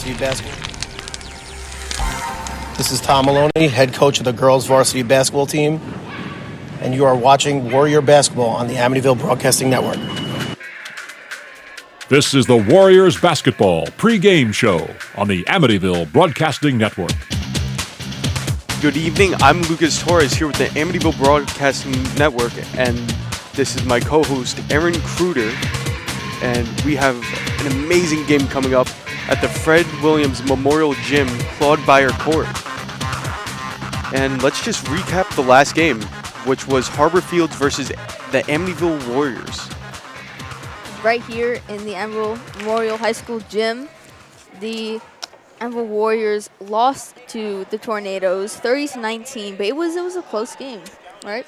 Varsity Basketball. This is Tom Maloney, head coach of the girls varsity basketball team, and you are watching Warrior Basketball on the Amityville Broadcasting Network. This is the Warriors Basketball pregame show on the Amityville Broadcasting Network. Good evening, I'm Lucas Torres here with the Amityville Broadcasting Network, and this is my co-host Aaron Kruder, and we have an amazing game coming up at the Fred Williams Memorial Gym, Claude Beyer Court. And let's just recap the last game, which was Harbor Fields versus the Amityville Warriors. Right here in the Amityville Memorial High School gym, the Amityville Warriors lost to the Tornadoes 30-19, but it was a close game, right?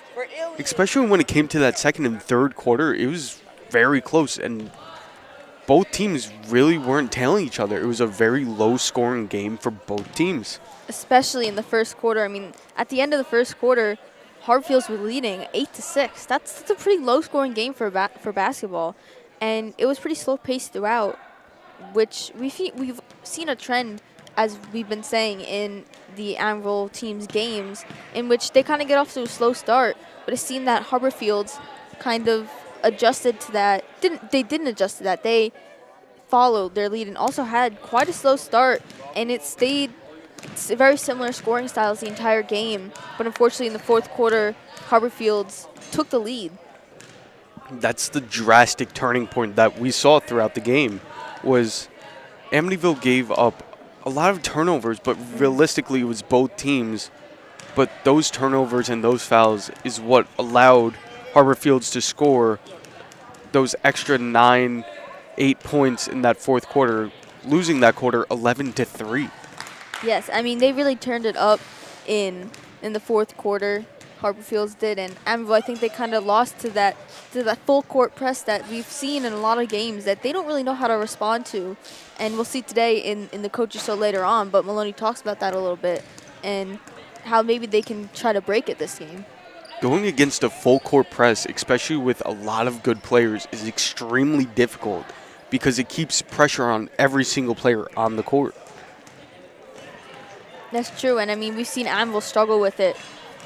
Especially when it came to that second and third quarter, it was very close, and both teams really weren't tailing each other. It was a very low-scoring game for both teams. Especially in the first quarter. I mean, at the end of the first quarter, Hartfields were leading 8-6. That's a pretty low-scoring game for basketball, and it was pretty slow-paced throughout, which we've seen a trend, as we've been saying, in the Amityville team's games, in which they kind of get off to a slow start, but it seemed that Harbor Fields kind of adjusted to that. They didn't adjust to that. They followed their lead and also had quite a slow start, and it stayed very similar scoring styles the entire game, but unfortunately in the fourth quarter, Harbor Fields took the lead. That's the drastic turning point that we saw throughout the game. Was Amityville gave up a lot of turnovers, but realistically it was both teams. But those turnovers and those fouls is what allowed Harbor Fields to score those extra 9-8 points in that fourth quarter, losing that quarter 11-3. Yes, I mean they really turned it up in the fourth quarter. Harbor Fields did, and Amityville, I think they kind of lost to that full court press that we've seen in a lot of games that they don't really know how to respond to, and we'll see today in the coaches show later on. But Maloney talks about that a little bit and how maybe they can try to break it this game. Going against a full court press, especially with a lot of good players, is extremely difficult because it keeps pressure on every single player on the court. That's true, and I mean we've seen Amityville struggle with it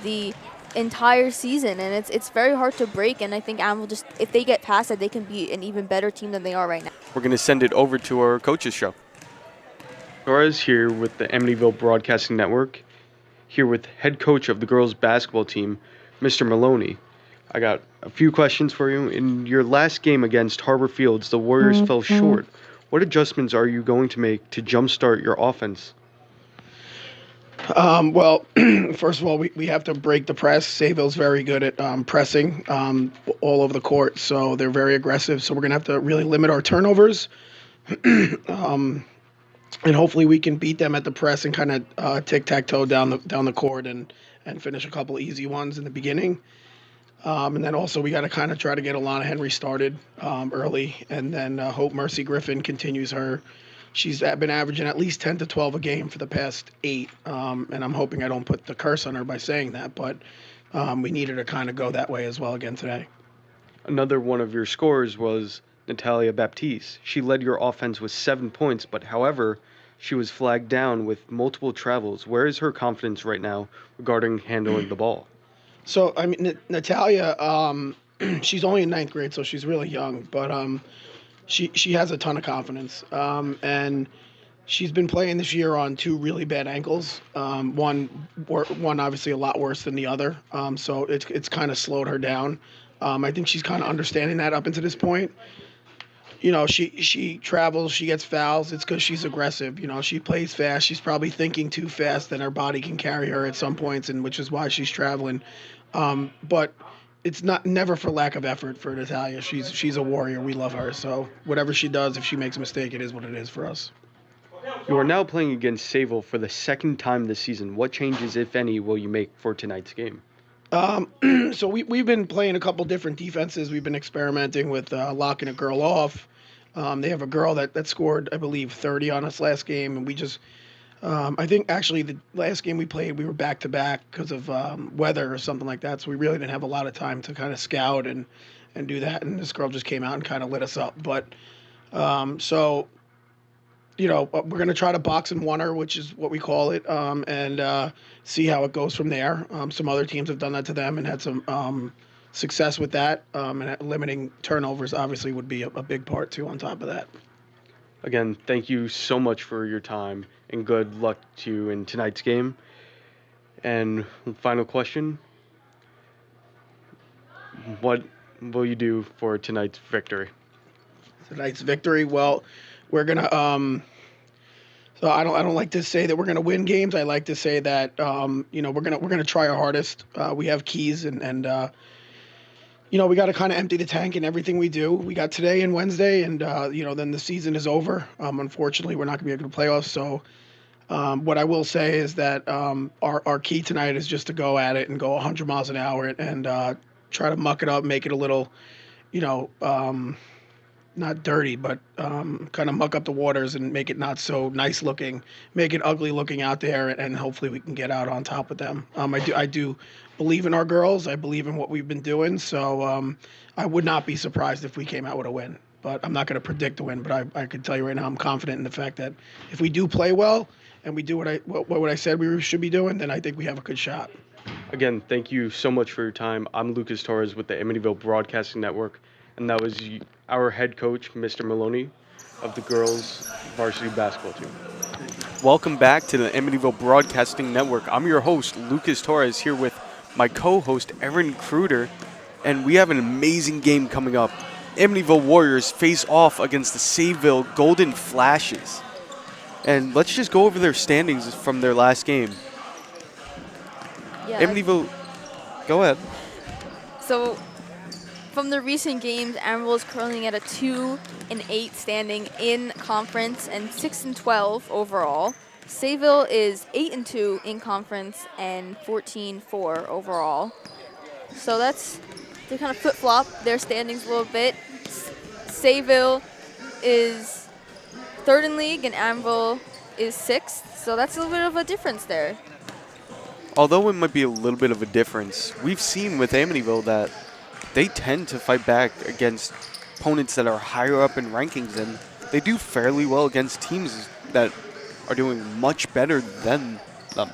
the entire season, and it's very hard to break, and I think Amityville, just if they get past it, they can be an even better team than they are right now. We're going to send it over to our coaches show. Torres here with the Amityville Broadcasting Network, here with head coach of the girls basketball team, Mr. Maloney. I got a few questions for you. In your last game against Harbor Fields, the Warriors fell short. What adjustments are you going to make to jumpstart your offense? Well, first of all, we have to break the press. Sayville's very good at pressing all over the court, so they're very aggressive. So we're going to have to really limit our turnovers. And hopefully we can beat them at the press and kind of tic-tac-toe down the court and finish a couple easy ones in the beginning. And then also we got to kind of try to get Alana Henry started early, and then hope Mercy Griffin continues her. She's been averaging at least 10 to 12 a game for the past 8, and I'm hoping I don't put the curse on her by saying that, but we need her to kind of go that way as well again today. Another one of your scorers was Natalia Baptiste. She led your offense with 7 points, but however, she was flagged down with multiple travels. Where is her confidence right now regarding handling the ball? So, I mean, Natalia, she's only in 9th grade, so she's really young, but she has a ton of confidence, and she's been playing this year on 2 really bad ankles. One obviously a lot worse than the other, so it's kind of slowed her down. I think she's kind of understanding that up until this point. You know, she travels, she gets fouls. It's because she's aggressive. You know, she plays fast. She's probably thinking too fast that her body can carry her at some points, and which is why she's traveling. But it's never for lack of effort for Natalia. She's a warrior. We love her. So whatever she does, if she makes a mistake, it is what it is for us. You are now playing against Sayville for the second time this season. What changes, if any, will you make for tonight's game? So we've been playing a couple different defenses. We've been experimenting with locking a girl off. They have a girl that scored, I believe, 30 on us last game, and we just I think actually the last game we played, we were back-to-back because of weather or something like that, so we really didn't have a lot of time to kind of scout and do that, and this girl just came out and kind of lit us up. But so we're going to try to box and oneer, which is what we call it, and see how it goes from there. Some other teams have done that to them and had some success with that, and limiting turnovers obviously would be a big part too on top of that. Again, thank you so much for your time, and good luck to you in tonight's game. And final question, what will you do for tonight's victory? Tonight's victory, well, we're going to so I don't like to say that we're going to win games. I like to say that we're going to try our hardest. We have keys and we got to kind of empty the tank in everything we do. We got today and Wednesday, and then the season is over. Unfortunately, we're not going to be able to playoffs. So what I will say is that our key tonight is just to go at it and go 100 miles an hour and try to muck it up, make it a little, not dirty, but kind of muck up the waters and make it not so nice looking, make it ugly looking out there, and hopefully we can get out on top with them. I do believe in our girls. I believe in what we've been doing. So I would not be surprised if we came out with a win. But I'm not going to predict a win. But I can tell you right now, I'm confident in the fact that if we do play well and we do what I said we should be doing, then I think we have a good shot. Again, thank you so much for your time. I'm Lucas Torres with the Amityville Broadcasting Network, and that was our head coach, Mr. Maloney, of the girls' varsity basketball team. Welcome back to the Amityville Broadcasting Network. I'm your host, Lucas Torres, here with my co-host, Erin Kruder, and we have an amazing game coming up. Amityville Warriors face off against the Sayville Golden Flashes. And let's just go over their standings from their last game. Yeah. Amityville, go ahead. So, from the recent games, Amityville is currently at a 2-8 standing in conference and 6-12 overall. Sayville is 8-2 in conference and 14-4 overall. So they kind of flip-flop their standings a little bit. Sayville is third in league and Amityville is sixth. So that's a little bit of a difference there. Although it might be a little bit of a difference, we've seen with Amityville that they tend to fight back against opponents that are higher up in rankings, and they do fairly well against teams that are doing much better than them.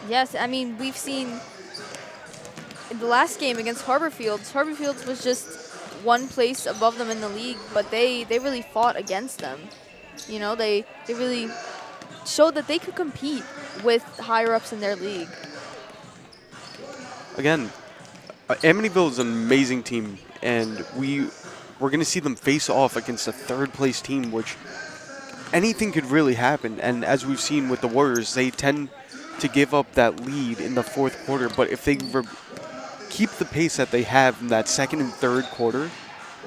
Yes, I mean, we've seen in the last game against Harborfields was just one place above them in the league, but they really fought against them. They really showed that they could compete with higher-ups in their league. Again, Amityville is an amazing team, and we're going to see them face off against a third-place team, which anything could really happen. And as we've seen with the Warriors, they tend to give up that lead in the fourth quarter. But if they keep the pace that they have in that second and third quarter,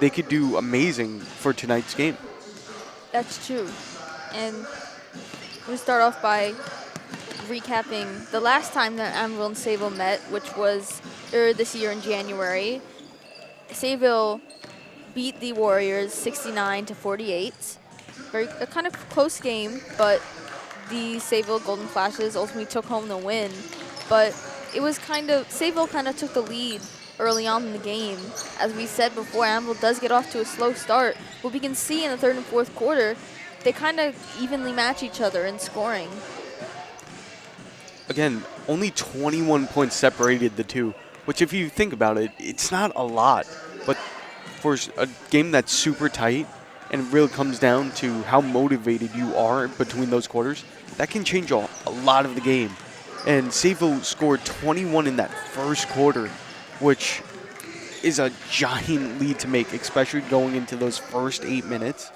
they could do amazing for tonight's game. That's true. And we start off by recapping the last time that Amityville and Sayville met, which was this year in January. Sayville beat the Warriors 69-48. A kind of close game, but the Sayville Golden Flashes ultimately took home the win. But it was Sayville kind of took the lead early on in the game. As we said before, Amityville does get off to a slow start. But we can see in the third and fourth quarter, they kind of evenly match each other in scoring. Again, only 21 points separated the two, which if you think about it, it's not a lot. But for a game that's super tight and it really comes down to how motivated you are between those quarters, that can change a lot of the game. And Sayville scored 21 in that first quarter, which is a giant lead to make, especially going into those first 8 minutes.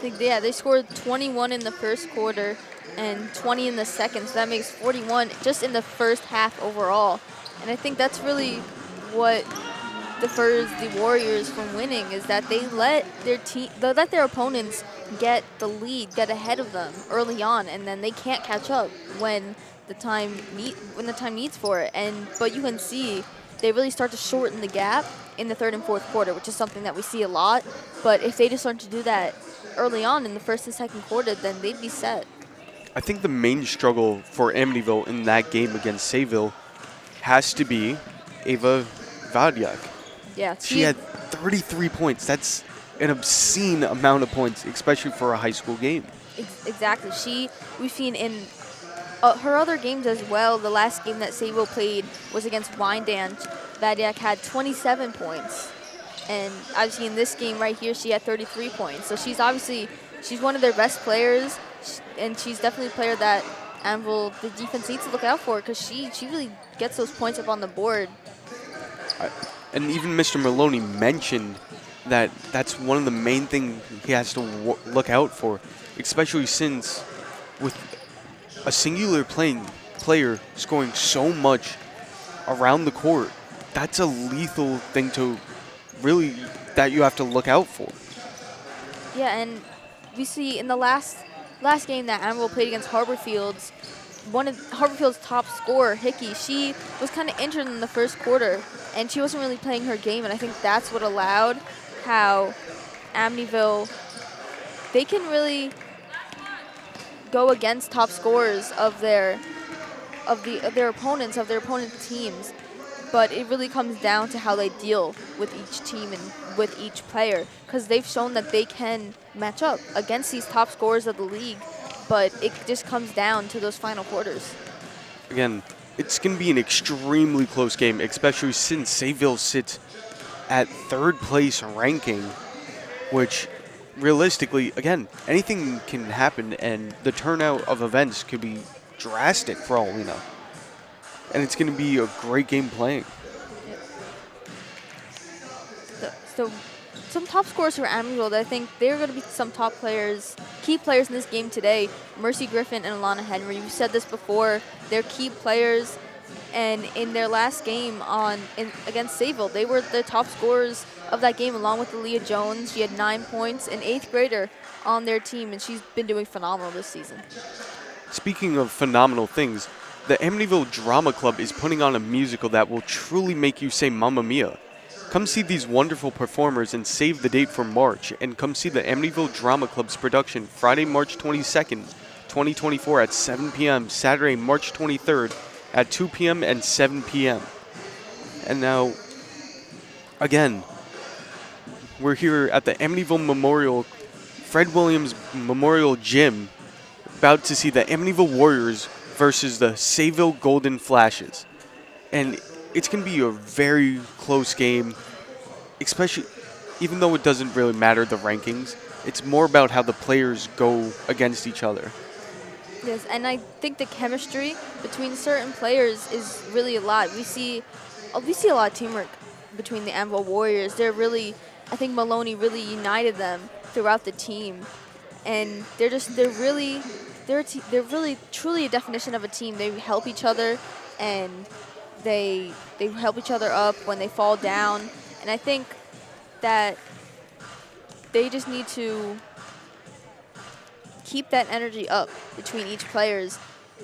They scored 21 in the first quarter and 20 in the second, so that makes 41 just in the first half overall. And I think that's really what defers the Warriors from winning, is that they let their opponents get the lead, get ahead of them early on, and then they can't catch up when the time needs for it. But you can see they really start to shorten the gap in the third and fourth quarter, which is something that we see a lot. But if they just start to do that early on in the first and second quarter, then they'd be set. I think the main struggle for Amityville in that game against Sayville has to be Ava Vadyak. Yeah, she had 33 points. That's an obscene amount of points, especially for a high school game. Exactly. We've seen in her other games as well. The last game that Sayville played was against Wyandanch. Vadiak had 27 points. And obviously in this game right here, she had 33 points. So she's one of their best players. And she's definitely a player that the defense needs to look out for because she really gets those points up on the board. And even Mr. Maloney mentioned that that's one of the main things he has to look out for, especially since with a singular player scoring so much around the court, that's a lethal thing that you have to look out for. Yeah, and we see in the last game that Amarillo played against Harborfield's, one of Harborfield's top scorer, Hickey, she was kind of injured in the first quarter, and she wasn't really playing her game, and I think that's what allowed how Amityville, they can really go against top scorers of their opponent teams, but it really comes down to how they deal with each team and with each player, because they've shown that they can match up against these top scorers of the league, but it just comes down to those final quarters. Again, it's going to be an extremely close game, especially since Sayville sits at third place ranking, which realistically, again, anything can happen, and the turnout of events could be drastic for all we know. And it's going to be a great game playing. So some top scorers for Amityville, I think they're going to be some top players, key players in this game today. Mercy Griffin and Alana Henry. We've said this before. They're key players. And in their last game against Sayville, they were the top scorers of that game, along with Aaliyah Jones. She had 9 points, an 8th grader on their team, and she's been doing phenomenal this season. Speaking of phenomenal things, the Amityville Drama Club is putting on a musical that will truly make you say Mamma Mia. Come see these wonderful performers and save the date for March, and come see the Amityville Drama Club's production Friday, March 22nd, 2024 at 7 p.m., Saturday, March 23rd at 2 p.m. and 7 p.m. And now, again, we're here at the Amityville Memorial, Fred Williams Memorial Gym, about to see the Amityville Warriors versus the Sayville Golden Flashes. And it's going to be a very close game, especially even though it doesn't really matter the rankings. It's more about how the players go against each other. Yes, and I think the chemistry between certain players is really a lot. We see a lot of teamwork between the Amityville Warriors. They're really, I think Maloney really united them throughout the team, and they're really truly a definition of a team. They help each other, and they help each other up when they fall down. And I think that they just need to keep that energy up between each players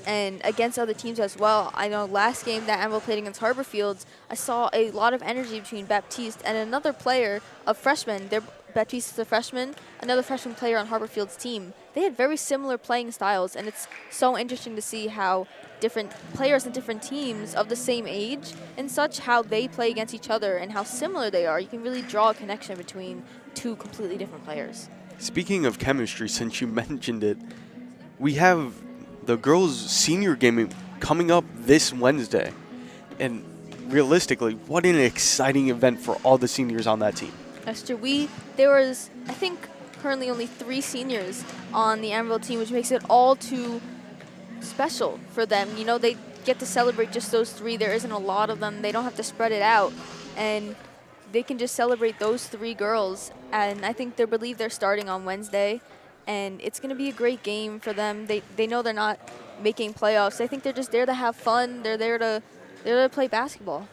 and against other teams as well. I know last game that Amityville played against Harborfields, I saw a lot of energy between Baptiste and another player, a freshman. Baptiste is a freshman, another freshman player on Harborfield's team. They had very similar playing styles, and it's so interesting to see how different players and different teams of the same age and such, how they play against each other and how similar they are. You can really draw a connection between two completely different players. Speaking of chemistry, since you mentioned it, we have the girls' senior game coming up this Wednesday. And realistically, what an exciting event for all the seniors on that team. That's true. There was, I think, currently only 3 seniors on the Amityville team, which makes it all too special for them. You know, they get to celebrate just those 3. There isn't a lot of them. They don't have to spread it out. And they can just celebrate those 3 girls. And I think they believe they're starting on Wednesday. And it's going to be a great game for them. They know they're not making playoffs. I think they're just there to have fun. They're there to play basketball.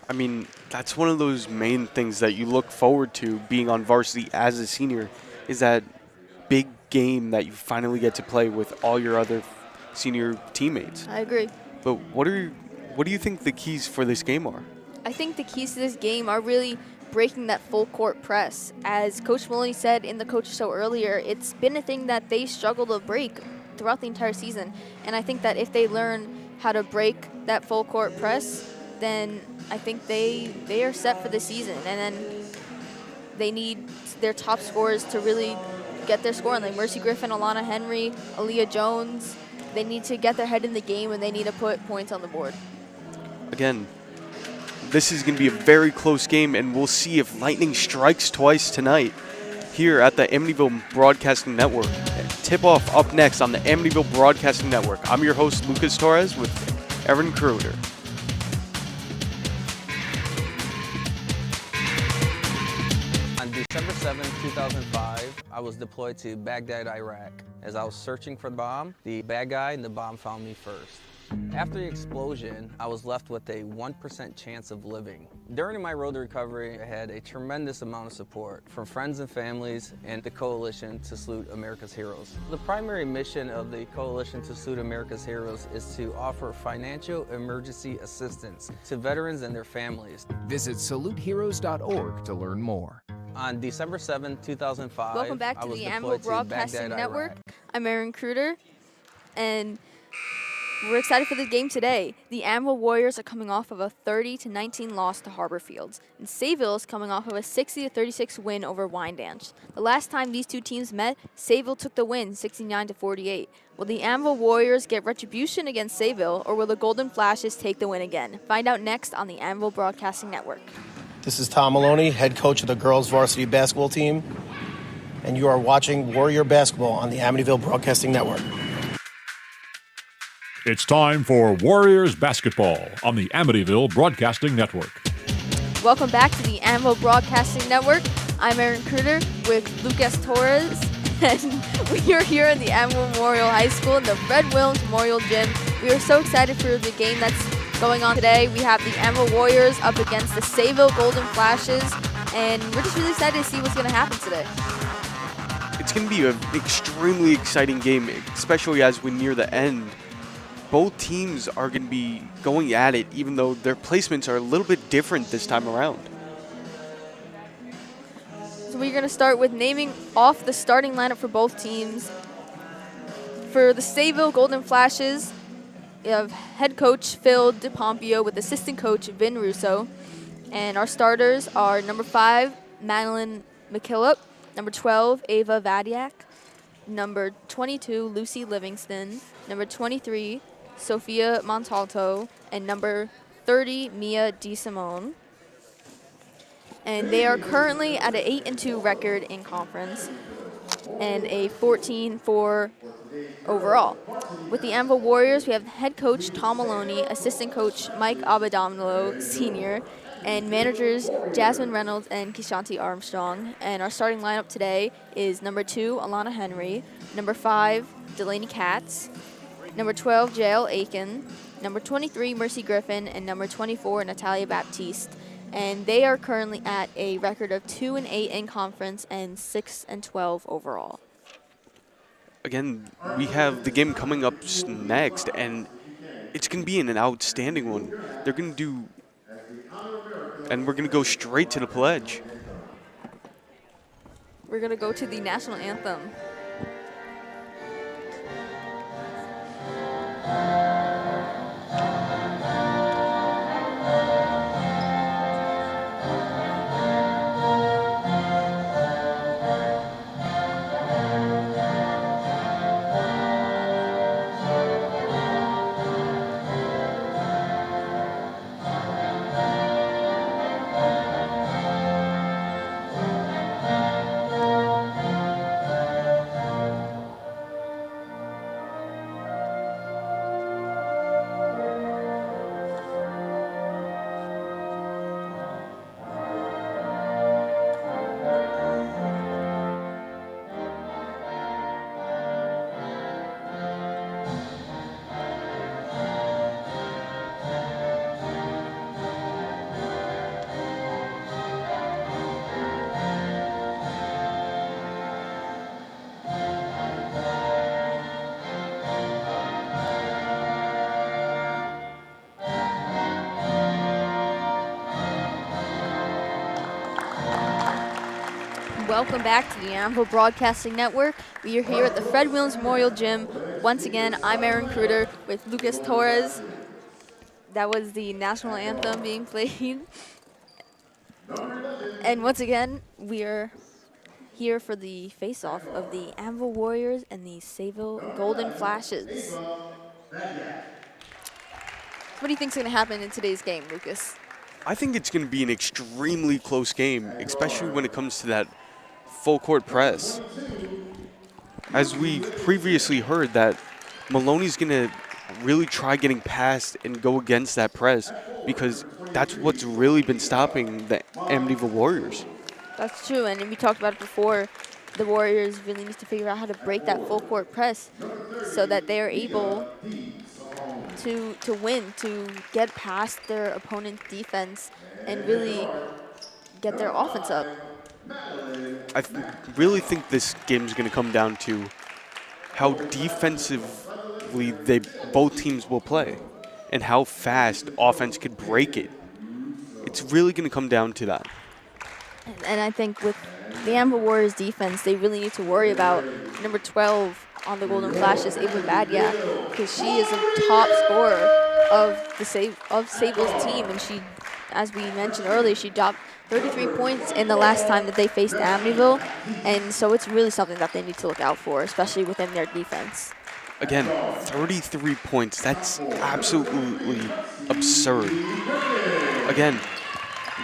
I mean, that's one of those main things that you look forward to being on varsity as a senior, is that big game that you finally get to play with all your other senior teammates. I agree. But what do you think the keys for this game are? I think the keys to this game are really breaking that full court press. As Coach Maloney said in the coach show earlier, it's been a thing that they struggle to break throughout the entire season. And I think that if they learn how to break that full court press, then I think they are set for the season. And then they need their top scorers to really get their score on. Like Mercy Griffin, Alana Henry, Aaliyah Jones, they need to get their head in the game and they need to put points on the board. Again, this is going to be a very close game, and we'll see if lightning strikes twice tonight here at the Amityville Broadcasting Network. Tip-off up next on the Amityville Broadcasting Network. I'm your host, Lucas Torres, with Erin Kruder. On December 7, 2005, I was deployed to Baghdad, Iraq. As I was searching for the bomb, the bad guy and the bomb found me first. After the explosion, I was left with a 1% chance of living. During my road to recovery, I had a tremendous amount of support from friends and families and the Coalition to Salute America's Heroes. The primary mission of the Coalition to Salute America's Heroes is to offer financial emergency assistance to veterans and their families. Visit saluteheroes.org to learn more. On December 7, 2005, Welcome back to the Amityville Broadcasting Network. Iraq. I'm Erin Kruder, and we're excited for the game today. The Amityville Warriors are coming off of a 30-19 loss to Harbor Fields, and Sayville is coming off of a 60-36 win over Wyandanch. The last time these two teams met, Sayville took the win, 69-48. Will the Amityville Warriors get retribution against Sayville, or will the Golden Flashes take the win again? Find out next on the Amityville Broadcasting Network. This is Tom Maloney, head coach of the girls varsity basketball team, and you are watching Warrior Basketball on the Amityville Broadcasting Network. It's time for Warriors Basketball on the Amityville Broadcasting Network. Welcome back to the Amityville Broadcasting Network. I'm Erin Kruder with Lucas Torres, and we are here in the Amityville Memorial High School in the Fred Williams Memorial Gym. We are so excited for the game that's going on today. We have the Amityville Warriors up against the Sayville Golden Flashes, and we're just really excited to see what's going to happen today. It's going to be an extremely exciting game, especially as we near the end. Both teams are going to be going at it, even though their placements are a little bit different this time around. So we're going to start with naming off the starting lineup for both teams. For the Sayville Golden Flashes, we have head coach Phil DePompio with assistant coach Vin Russo. And our starters are number 5, Madeline McKillop, number 12, Ava Vadiak, number 22, Lucy Livingston, number 23, Sophia Montalto, and number 30, Mia DeSimone. And they are currently at an 8-2 record in conference and a 14-4 overall. With the Amityville Warriors, we have head coach Tom Maloney, assistant coach Mike Abadomino, senior, and managers Jasmine Reynolds and Kishanti Armstrong. And our starting lineup today is number 2, Alana Henry, number 5, Delaney Katz, number 12, Jael Aiken, number 23, Mercy Griffin, and number 24, Natalia Baptiste. And they are currently at a record of 2-8 in conference and 6-12 overall. Again, we have the game coming up next, and it's going to be an outstanding one. They're going to do, and we're going to go straight to the pledge. We're going to go to the national anthem. Welcome back to the Amityville Broadcasting Network. We are here at the Fred Williams Memorial Gym. Once again, I'm Erin Kruder with Lucas Torres. That was the national anthem being played. And once again, we are here for the face-off of the Anvil Warriors and the Sayville Golden Flashes. What do you think's going to happen in today's game, Lucas? I think it's going to be an extremely close game, especially when it comes to that full court press. As we previously heard, that Maloney's going to really try getting past and go against that press because that's what's really been stopping the Amityville Warriors. That's true, and we talked about it before. The Warriors really need to figure out how to break that full court press so that they are able to win, to get past their opponent's defense and really get their offense up. I really think this game is going to come down to how defensively both teams will play and how fast offense could break it. It's really going to come down to that. And I think with the Amber Warriors defense, they really need to worry about number 12 on the Golden Flashes, Ava Badiak, because she is a top scorer of Sayville's team, and she, as we mentioned earlier, she dropped 33 points in the last time that they faced Amityville, and so it's really something that they need to look out for, especially within their defense. Again, 33 points, that's absolutely absurd. Again,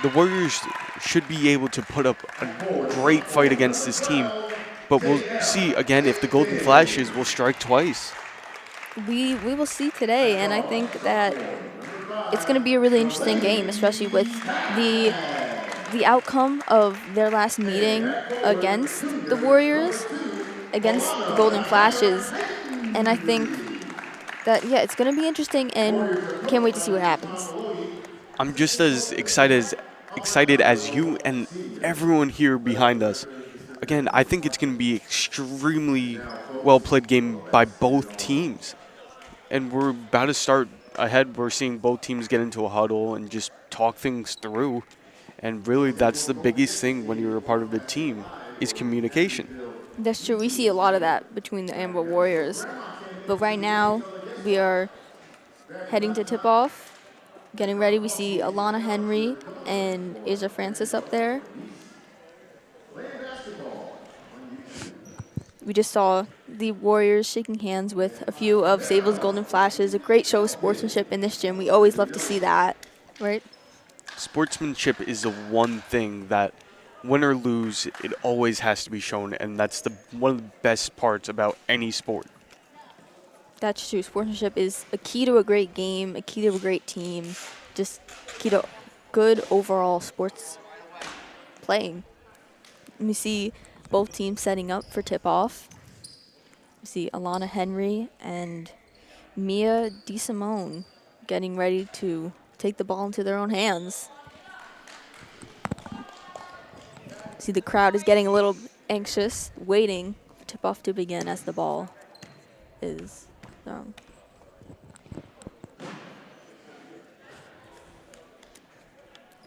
the Warriors should be able to put up a great fight against this team, but we'll see, again, if the Golden Flashes will strike twice. We will see today, and I think that it's going to be a really interesting game, especially with the outcome of their last meeting against the Warriors, against the Golden Flashes, and I think that, yeah, it's going to be interesting, and can't wait to see what happens. I'm just as excited as you and everyone here behind us. Again, I think it's going to be extremely well-played game by both teams. And we're about to start ahead. We're seeing both teams get into a huddle and just talk things through. And really, that's the biggest thing when you're a part of the team is communication. That's true. We see a lot of that between the Amber Warriors. But right now, we are heading to tip-off. Getting ready, we see Alana Henry and Asia Francis up there. We just saw the Warriors shaking hands with a few of Sayville's Golden Flashes. A great show of sportsmanship in this gym. We always love to see that, right? Sportsmanship is the one thing that, win or lose, it always has to be shown, and that's one of the best parts about any sport. That's true. Sportsmanship is a key to a great game, a key to a great team, just key to good overall sports playing. We see both teams setting up for tip-off. We see Alana Henry and Mia DeSimone getting ready to take the ball into their own hands. See, the crowd is getting a little anxious, waiting for tip-off to begin as the ball is thrown.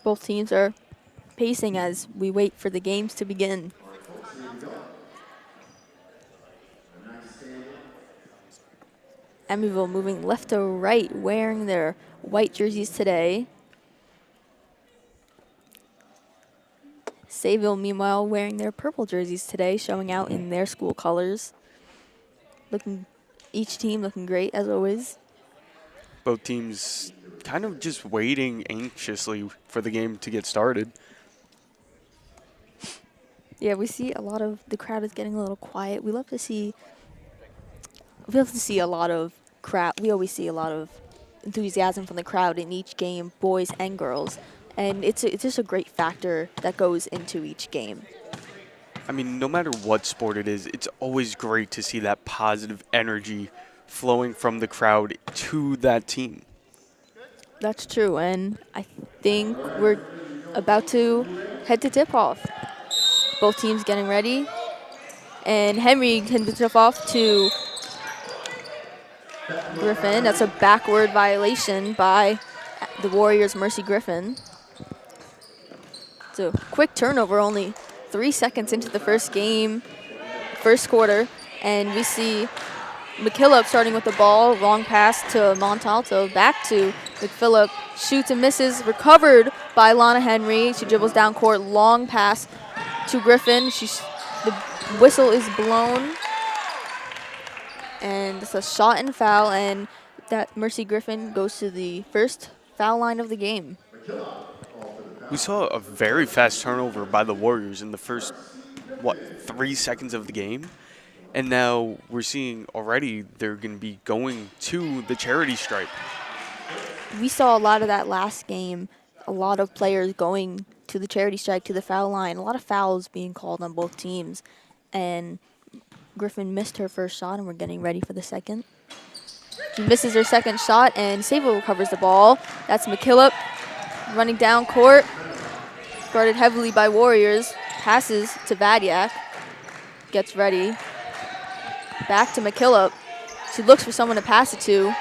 Both teams are pacing as we wait for the games to begin. Amityville moving left to right, wearing their white jerseys today. Sayville, meanwhile, wearing their purple jerseys today, showing out in their school colors. Each team looking great, as always. Both teams kind of just waiting anxiously for the game to get started. Yeah, we see a lot of the crowd is getting a little quiet. We love to see a lot of crowd. We always see a lot of enthusiasm from the crowd in each game, boys and girls, and it's just a great factor that goes into each game. I mean, no matter what sport it is, it's always great to see that positive energy flowing from the crowd to that team. That's true, and I think we're about to head to tip-off. Both teams getting ready, and Henry can tip off to Griffin. That's a backward violation by the Warriors' Mercy Griffin. So quick turnover, only 3 seconds into the first quarter, and we see McKillop starting with the ball, long pass to Montalto, back to McPhillip shoots and misses, recovered by Lana Henry. She dribbles down court, long pass to Griffin. The whistle is blown. And it's a shot and foul, and that Mercy Griffin goes to the first foul line of the game. We saw a very fast turnover by the Warriors in the first, 3 seconds of the game? And now we're seeing already they're going to be going to the charity stripe. We saw a lot of that last game, a lot of players going to the charity strike, to the foul line, a lot of fouls being called on both teams. And Griffin missed her first shot, and we're getting ready for the second. She misses her second shot, and Sayville recovers the ball. That's McKillop running down court. Guarded heavily by Warriors. Passes to Vadiak. Gets ready. Back to McKillop. She looks for someone to pass it to.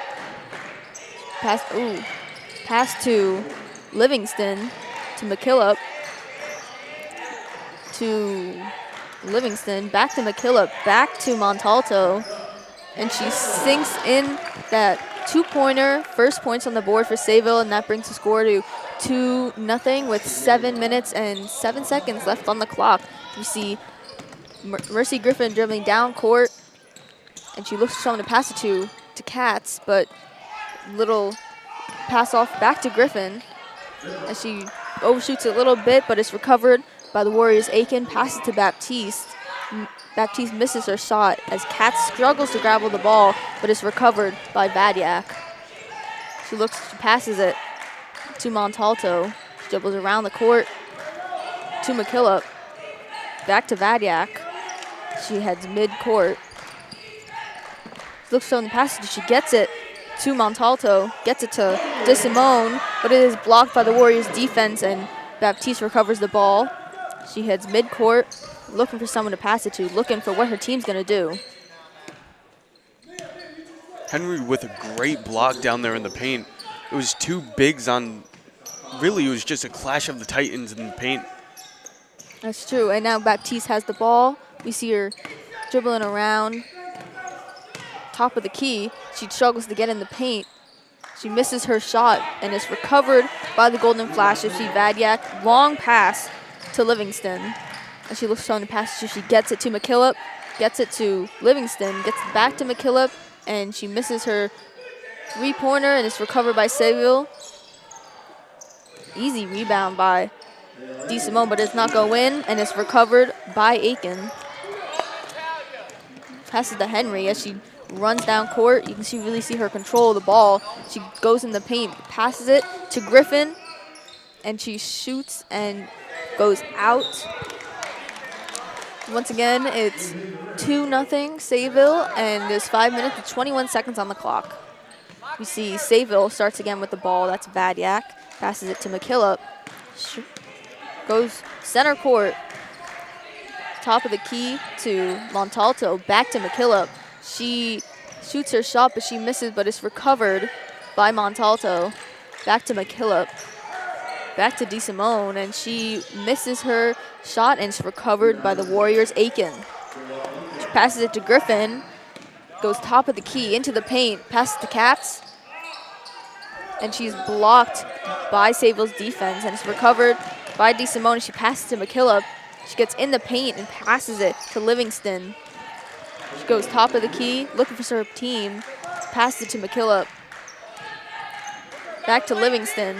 Pass to Livingston. To McKillop. To Livingston. Back to McKillop. Back to Montalto. And she sinks in that two-pointer. First points on the board for Sayville, and that brings the score to 2-0 with 7 minutes and 7 seconds left on the clock. We see Mercy Griffin dribbling down court, and she looks for someone to pass it to Katz, but little pass off back to Griffin, and she overshoots a little bit, but it's recovered by the Warriors. Aiken passes to Baptiste. Baptiste misses her shot as Katz struggles to grab the ball, but it's recovered by Vadiak. She passes it to Montalto. She dribbles around the court to McKillop. Back to Vadiak. She heads mid-court. Looks on the passage. She gets it to Montalto. Gets it to DeSimone, but it is blocked by the Warriors' defense, and Baptiste recovers the ball. She heads mid-court, looking for someone to pass it to, looking for what her team's going to do. Henry with a great block down there in the paint. It was two bigs on, really it was just a clash of the Titans in the paint. That's true, and now Baptiste has the ball. We see her dribbling around top of the key. She struggles to get in the paint. She misses her shot, and it's recovered by the Golden Flash. You see Vadiak, long pass to Livingston. And she looks on the pass, so she gets it to McKillop, gets it to Livingston, gets it back to McKillop, and she misses her three-pointer, and it's recovered by Sayville. Easy rebound by DeSimone, but it's not go in, and it's recovered by Aiken. Passes to Henry as she runs down court. You can really see her control the ball. She goes in the paint, passes it to Griffin, and she shoots and goes out. Once again, it's 2-0 Sayville, and there's 5 minutes and 21 seconds on the clock. We see Sayville starts again with the ball. That's Vadiak. Passes it to McKillop. Goes center court. Top of the key to Montalto. Back to McKillop. She shoots her shot, but she misses, but it's recovered by Montalto. Back to McKillop. Back to DeSimone, and she misses her shot, and it's recovered by the Warriors' Aiken. She passes it to Griffin. Goes top of the key into the paint. Passes to Katz. And she's blocked by Sayville's defense, and it's recovered by DeSimone. She passes to McKillop. She gets in the paint and passes it to Livingston. She goes top of the key, looking for her team. Passes it to McKillop. Back to Livingston.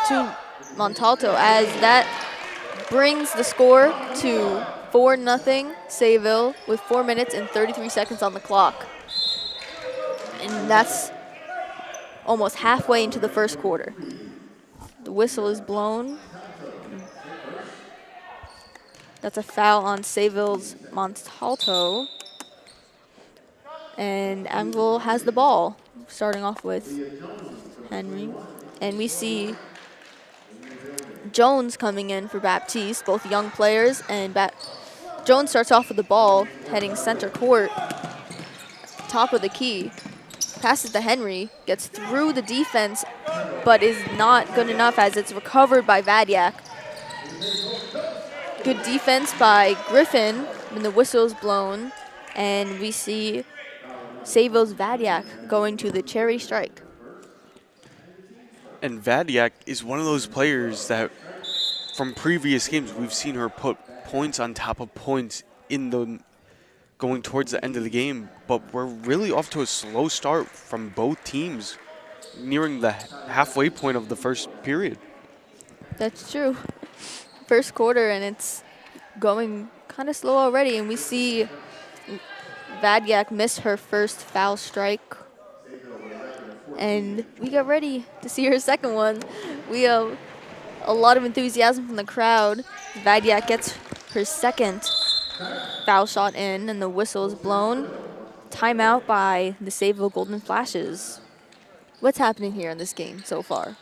To Montalto, as that brings the score to 4-0 Sayville with 4 minutes and 33 seconds on the clock. And that's almost halfway into the first quarter. The whistle is blown. That's a foul on Sayville's Montalto. And Anvil has the ball, starting off with Henry. And we see Jones coming in for Baptiste, both young players. And Jones starts off with the ball, heading center court, top of the key. Passes to Henry, gets through the defense, but is not good enough as it's recovered by Vadiak. Good defense by Griffin when the whistle is blown, and we see Sayville's Vadiak going to the cherry strike. And Vadiak is one of those players that from previous games we've seen her put points on top of points in the going towards the end of the game, but we're really off to a slow start from both teams nearing the halfway point of the first period. That's true. First quarter, and it's going kind of slow already, and we see Vadiak miss her first foul strike. And we get ready to see her second one. We have a lot of enthusiasm from the crowd. Vadiak gets her second foul shot in, and the whistle is blown. Timeout by the Sayville Golden Flashes. What's happening here in this game so far?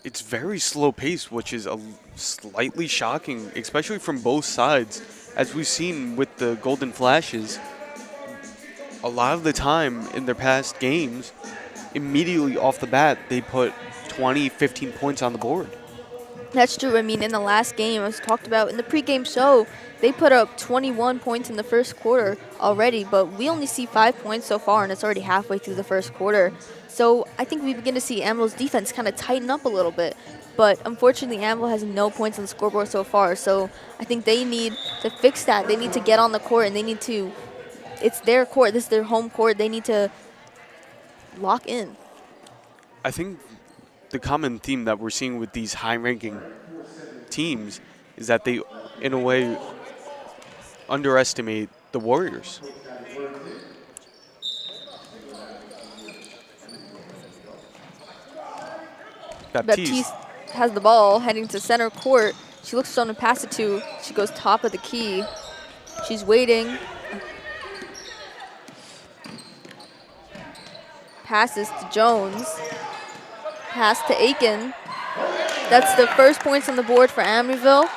It's very slow paced, which is slightly shocking, especially from both sides. As we've seen with the Golden Flashes, a lot of the time in their past games, immediately off the bat, they put 20, 15 points on the board. That's true. I mean, in the last game, as talked about in the pregame show, they put up 21 points in the first quarter already, but we only see 5 points so far, and it's already halfway through the first quarter. So I think we begin to see Anvil's defense kind of tighten up a little bit. But unfortunately, Anvil has no points on the scoreboard so far, so I think they need to fix that. They need to get on the court, and they need to, it's their court, this is their home court, they need to lock in. I think the common theme that we're seeing with these high-ranking teams is that they, in a way, underestimate the Warriors. Baptiste has the ball heading to center court. She looks for someone to pass it to. She goes top of the key. She's waiting. Passes to Jones. Pass to Aiken. That's the first points on the board for Amityville.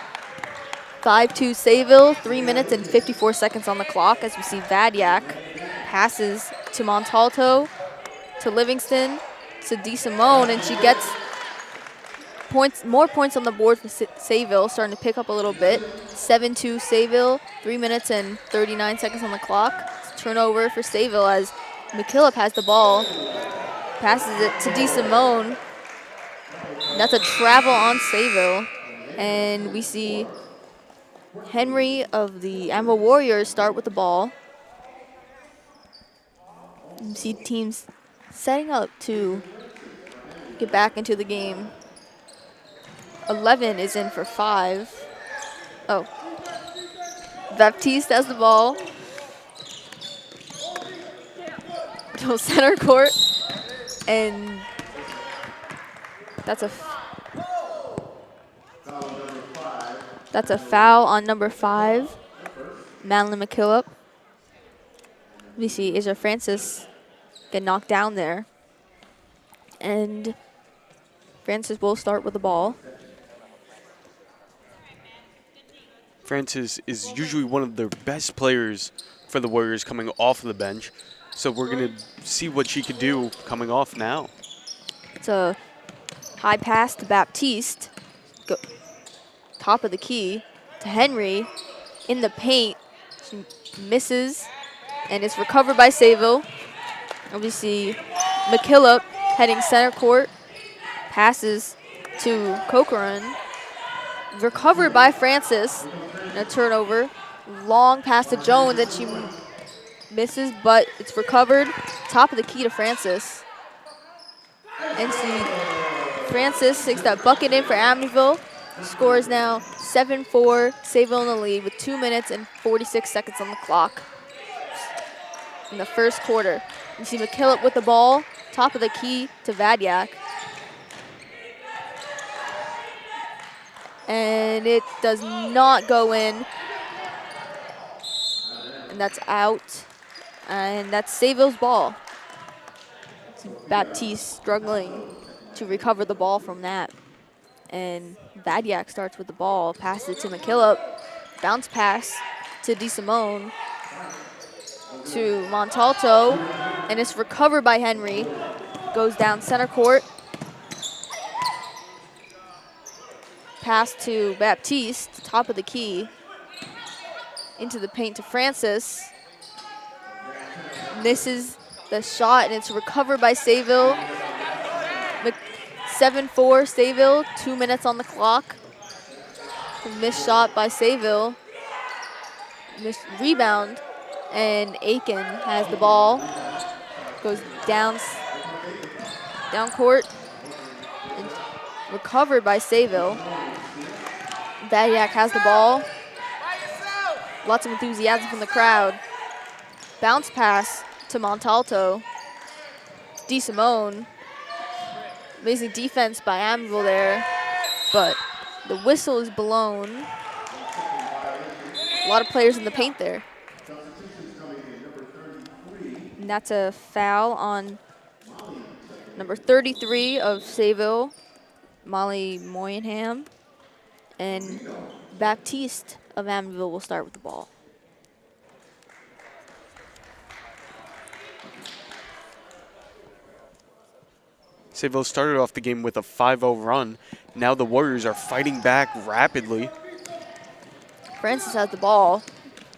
5-2 Sayville, 3 minutes and 54 seconds on the clock as we see Vadiak passes to Montalto, to Livingston, to DeSimone, and she gets more points on the board for Sayville, starting to pick up a little bit. 7-2 Sayville, 3 minutes and 39 seconds on the clock. It's turnover for Sayville as McKillop has the ball, passes it to DeSimone. That's a travel on Sayville, and we see Henry of the Amityville Warriors start with the ball. You see teams setting up to get back into the game. 11 is in for 5. Oh. Baptiste has the ball. To center court. And that's a foul on number 5, Madeline McKillop. We see Asia Francis get knocked down there. And Francis will start with the ball. Francis is usually one of their best players for the Warriors coming off of the bench. So we're going to see what she could do coming off now. It's a high pass to Baptiste. Top of the key to Henry in the paint. She misses, and it's recovered by Sayville. And we see McKillop heading center court. Passes to Cochran. Recovered by Francis. And a turnover. Long pass to Jones, and she misses, but it's recovered. Top of the key to Francis. And Francis takes that bucket in for Amityville. Score is now 7-4, Sayville in the lead with 2 minutes and 46 seconds on the clock in the first quarter. You see McKillop with the ball, top of the key to Vadiak. And it does not go in. And that's out. And that's Sayville's ball. Baptiste struggling to recover the ball from that. And Vadiak starts with the ball, passes it to McKillop. Bounce pass to DeSimone. To Montalto. And it's recovered by Henry. Goes down center court. Pass to Baptiste, top of the key. Into the paint to Francis. Misses the shot, and it's recovered by Sayville. 7-4 Sayville, 2 minutes on the clock. A missed shot by Sayville. Missed rebound, and Aiken has the ball. Goes down court, and recovered by Sayville. Badiak has the ball. Lots of enthusiasm from the crowd. Bounce pass to Montalto. DeSimone. Amazing defense by Amityville there, but the whistle is blown. A lot of players in the paint there. And that's a foul on number 33 of Sayville, Molly Moynihan. And Baptiste of Amityville will start with the ball. Sayville started off the game with a 5-0 run. Now the Warriors are fighting back rapidly. Francis has the ball.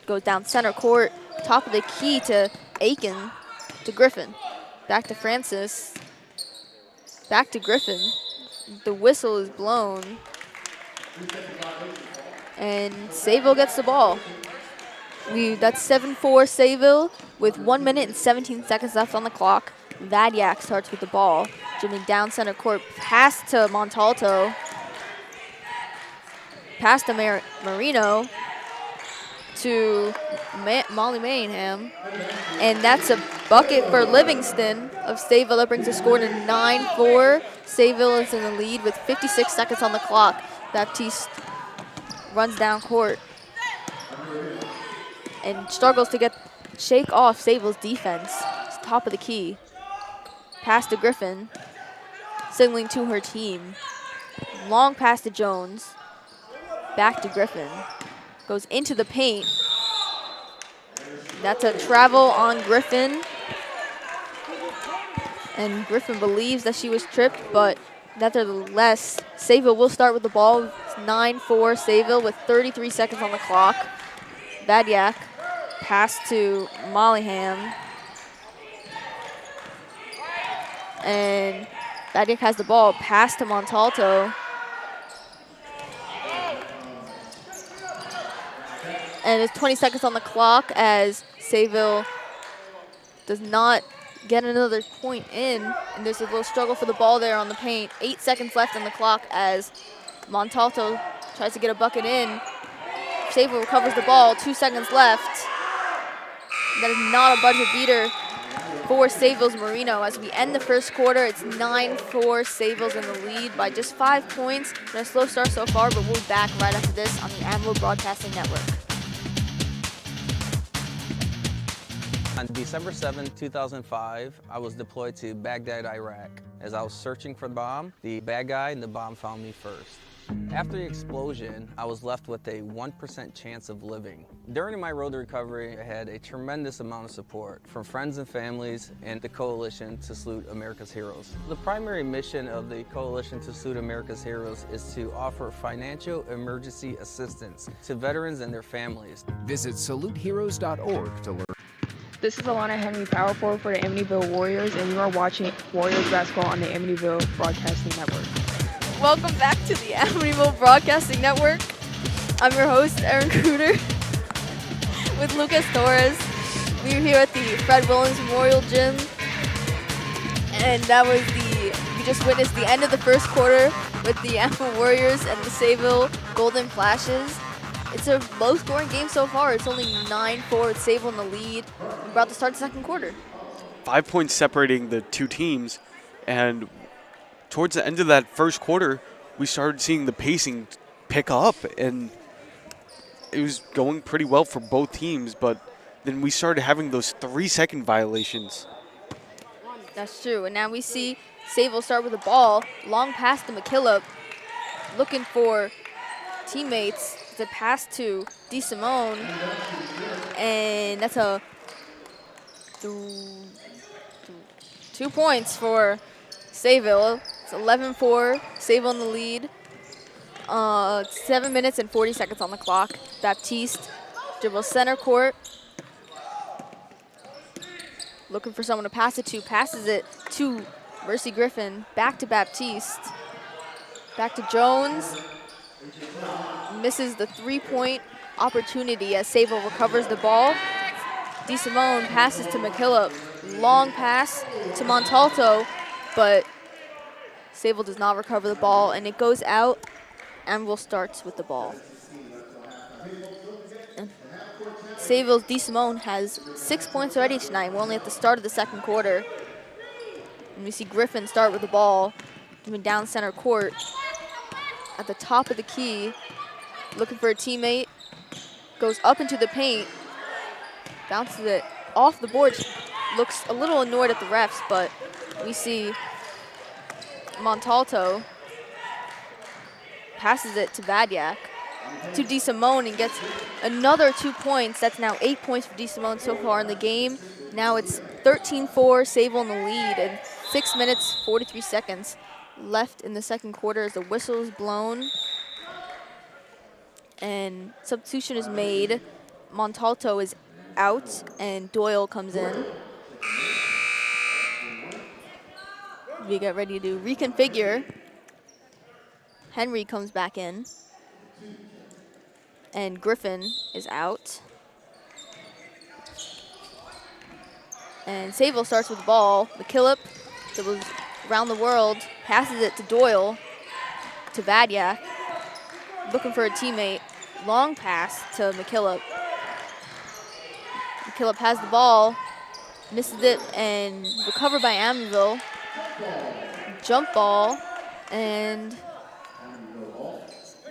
Goes down center court. Top of the key to Aiken. To Griffin. Back to Francis. Back to Griffin. The whistle is blown. And Sayville gets the ball. That's 7-4 Sayville with 1 minute and 17 seconds left on the clock. Vadiak starts with the ball. Dribbling down center court. Pass to Montalto. Pass to Marino. To Molly Mayingham. And that's a bucket for Livingston of Sayville. That brings the score to 9-4. Sayville is in the lead with 56 seconds on the clock. Baptiste runs down court and struggles to shake off Sayville's defense. It's top of the key. Pass to Griffin, signaling to her team. Long pass to Jones. Back to Griffin. Goes into the paint. That's a travel on Griffin. And Griffin believes that she was tripped, but nevertheless, Sayville will start with the ball. It's 9-4 Sayville with 33 seconds on the clock. Vadiak, pass to Mollyham. And Vadiak has the ball, pass to Montalto. And it's 20 seconds on the clock as Sayville does not get another point in. And there's a little struggle for the ball there on the paint. 8 seconds left on the clock as Montalto tries to get a bucket in. Sayville recovers the ball, 2 seconds left. That is not a buzzer beater for Sayville's Marino. As we end the first quarter, it's 9-4. Sayville's in the lead by just 5 points. Been a slow start so far, but we'll be back right after this on the Amityville Broadcasting Network. On December 7, 2005, I was deployed to Baghdad, Iraq. As I was searching for the bomb, the bad guy and the bomb found me first. After the explosion, I was left with a 1% chance of living. During my road to recovery, I had a tremendous amount of support from friends and families and the Coalition to Salute America's Heroes. The primary mission of the Coalition to Salute America's Heroes is to offer financial emergency assistance to veterans and their families. Visit saluteheroes.org to learn. This is Alana Henry, power forward for the Amityville Warriors, and you are watching Warriors basketball on the Amityville Broadcasting Network. Welcome back to the Amityville Broadcasting Network. I'm your host, Erin Cruder, with Lucas Torres. We are here at the Fred Williams Memorial Gym, and we just witnessed the end of the first quarter with the Amityville Warriors and the Sayville Golden Flashes. It's a low-scoring game so far. It's only 9-4 with Sayville in the lead. We're about to start the second quarter. 5 points separating the two teams, and towards the end of that first quarter, we started seeing the pacing pick up, and it was going pretty well for both teams, but then we started having those 3-second violations. That's true, and now we see Sayville start with the ball. Long pass to McKillop, looking for teammates. It's a pass to DeSimone, and that's a 2 points for Sayville. It's 11-4, Sayville in the lead. 7 minutes and 40 seconds on the clock. Baptiste dribbles center court. Looking for someone to pass it to, passes it to Mercy Griffin, back to Baptiste. Back to Jones. Misses the three-point opportunity as Sayville recovers the ball. DeSimone passes to McKillop. Long pass to Montalto, but Sayville does not recover the ball, and it goes out. Amville starts with the ball. Sayville's DeSimone has 6 points already tonight. We're only at the start of the second quarter. And we see Griffin start with the ball, moving down center court. At the top of the key, looking for a teammate. Goes up into the paint. Bounces it off the board. Looks a little annoyed at the refs, but we see Montalto passes it to Vadiak, to DeSimone, and gets another 2 points. That's now 8 points for DeSimone so far in the game. Now it's 13-4, Sayville in the lead, and 6 minutes, 43 seconds left in the second quarter as the whistle is blown. And substitution is made. Montalto is out, and Doyle comes in. We get ready to reconfigure. Henry comes back in. And Griffin is out. And Sayville starts with the ball. McKillop, that was around the world, passes it to Doyle, to Vadiak. Looking for a teammate. Long pass to McKillop. McKillop has the ball, misses it, and recovered by Amityville. Jump ball, and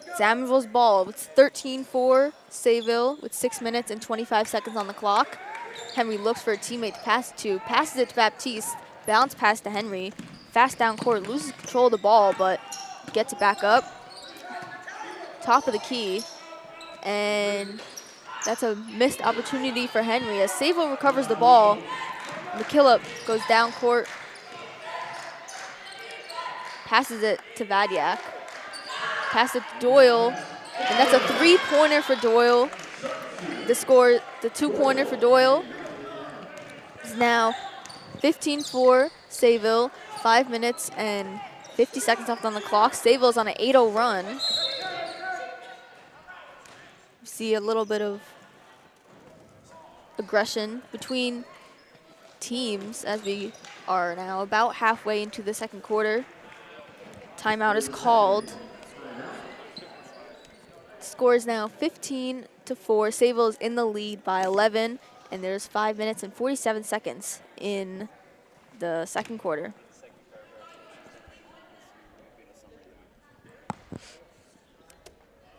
it's Amityville's ball. It's 13-4, Sayville, with 6 minutes and 25 seconds on the clock. Henry looks for a teammate to pass it to, passes it to Baptiste, bounce pass to Henry. Fast down court, loses control of the ball, but gets it back up. Top of the key, and that's a missed opportunity for Henry as Sayville recovers the ball. McKillop goes down court, passes it to Vadiak, passes it to Doyle, and that's a three-pointer for Doyle. The two-pointer for Doyle is now 15-4 Sayville, 5 minutes and 50 seconds left on the clock. Sayville's on an 8-0 run. We see a little bit of aggression between teams as we are now about halfway into the second quarter. Timeout is called. Score is now 15-4. Sayville is in the lead by 11, and there's 5 minutes and 47 seconds in the second quarter.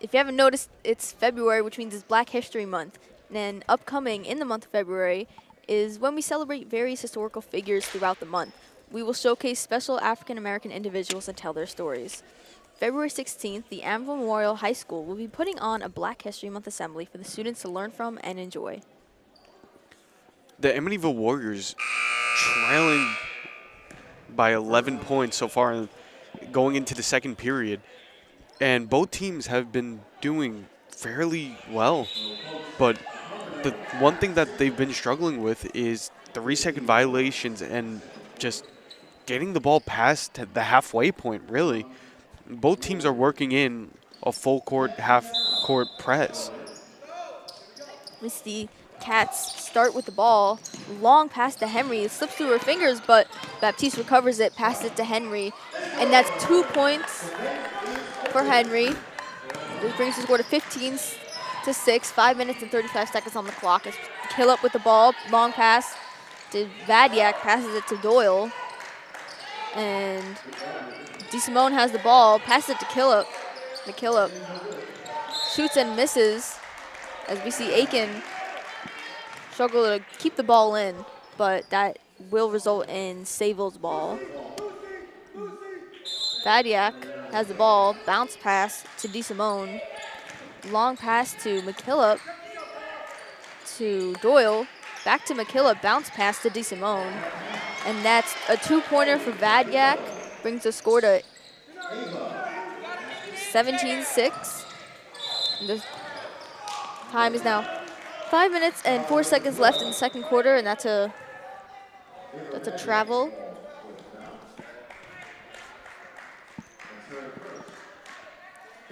If you haven't noticed, it's February, which means it's Black History Month. And upcoming in the month of February is when we celebrate various historical figures throughout the month. We will showcase special African-American individuals and tell their stories. February 16th, the Amityville Memorial High School will be putting on a Black History Month assembly for the students to learn from and enjoy. The Amityville Warriors trailing by 11 points so far going into the second period. And both teams have been doing fairly well. But the one thing that they've been struggling with is 3-second violations and just getting the ball past the halfway point, really. Both teams are working in a full court, half court press. We see Cats start with the ball. Long pass to Henry. It slips through her fingers, but Baptiste recovers it, passes it to Henry. And that's 2 points for Henry. This brings the score to 15-6. 5 minutes and 35 seconds on the clock. As McKillop with the ball. Long pass to Vadiak. Passes it to Doyle. And DeSimone has the ball. Passes it to McKillop shoots and misses. As we see Aiken struggle to keep the ball in, but that will result in Sayville's ball. Vadiak has the ball, bounce pass to DeSimone. Long pass to McKillop, to Doyle, back to McKillop, bounce pass to DeSimone. And that's a two-pointer for Vadiak, brings the score to 17-6. The time is now 5 minutes and 4 seconds left in the second quarter, and that's a travel.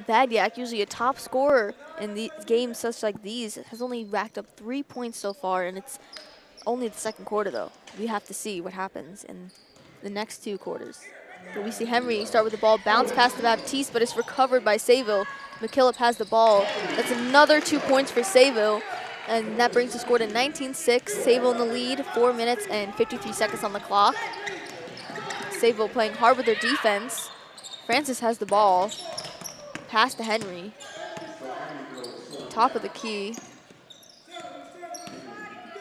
Vadyak, usually a top scorer in the games such like these, has only racked up 3 points so far, and it's only the second quarter, though. We have to see what happens in the next 2 quarters. But we see Henry start with the ball, bounce past the Baptiste, but it's recovered by Sayville. McKillop has the ball. That's another 2 points for Sayville, and that brings the score to 19-6. Sayville in the lead, 4 minutes and 53 seconds on the clock. Sayville playing hard with their defense. Francis has the ball. Pass to Henry. Top of the key.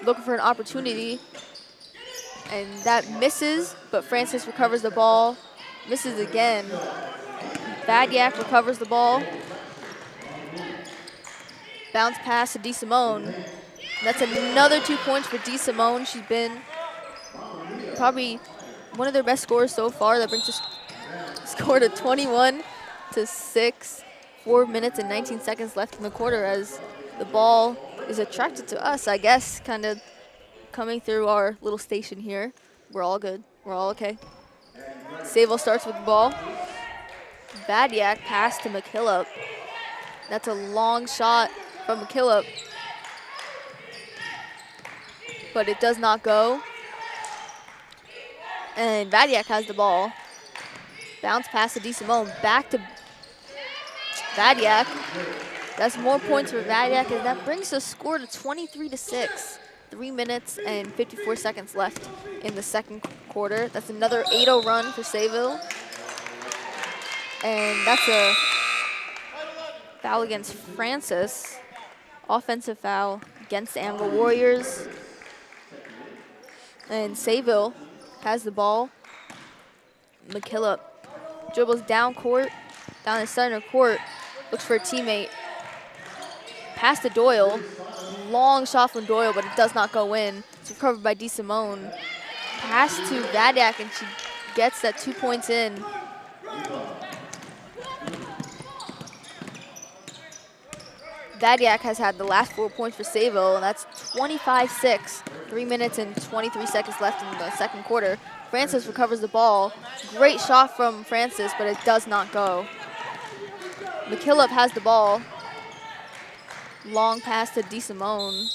Looking for an opportunity. And that misses, but Francis recovers the ball. Misses again. Vadyak recovers the ball. Bounce pass to DeSimone. That's another 2 points for DeSimone. She's been probably one of their best scorers so far. That brings the score to 21-6. 4 minutes and 19 seconds left in the quarter as the ball is attracted to us, I guess, kind of coming through our little station here. We're all good. We're all okay. Sayville starts with the ball. Vadyak pass to McKillop. That's a long shot from McKillop, but it does not go. And Vadyak has the ball. Bounce pass to DeSimone. Back to Vadyak. That's more points for Vadyak, and that brings the score to 23-6. 3 minutes and 54 seconds left in the second quarter. That's another 8-0 run for Sayville. And that's a foul against Francis. Offensive foul against the Amityville Warriors. And Sayville has the ball. McKillop dribbles down court, down the center court, looks for a teammate. Pass to Doyle. Long shot from Doyle, but it does not go in. It's recovered by DeSimone. Pass to Vadyak, and she gets that 2 points in. Vadyak has had the last 4 points for Sayville, and that's 25-6. 3 minutes and 23 seconds left in the second quarter. Francis recovers the ball. Great shot from Francis, but it does not go. McKillop has the ball. Long pass to DeSimone.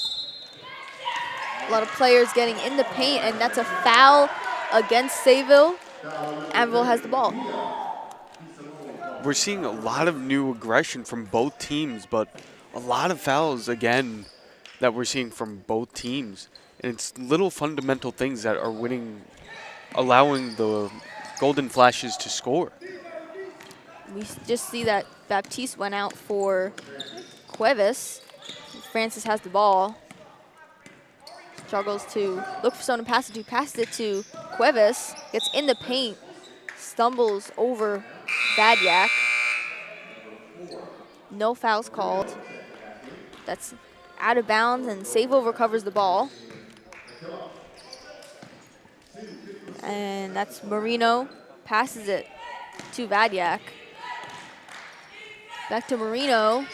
A lot of players getting in the paint, and that's a foul against Sayville. Amityville has the ball. We're seeing a lot of new aggression from both teams, but a lot of fouls again that we're seeing from both teams. And it's little fundamental things that are allowing the Golden Flashes to score. We just see that Baptiste went out for Cuevas. Francis has the ball. Struggles to look for someone to pass it to. Passes it to Cuevas. Gets in the paint. Stumbles over Vadyak. No fouls called. That's out of bounds, and Sayville recovers the ball. And that's Marino. Passes it to Vadyak. Back to Marino.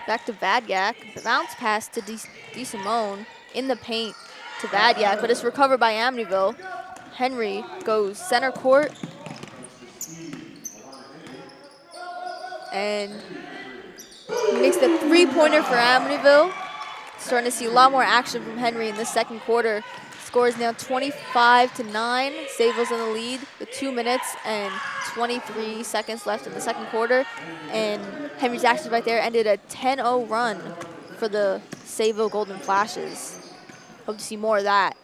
Back to Vadyak. Bounce pass to DeSimone in the paint to Vadyak, but it's recovered by Amityville. Henry goes center court. And makes the three-pointer for Amityville. Starting to see a lot more action from Henry in the second quarter. Score is now 25-9. Sayville's in the lead with 2 minutes and 23 seconds left in the second quarter. And Henry's action right there ended a 10-0 run for the Sayville Golden Flashes. Hope to see more of that.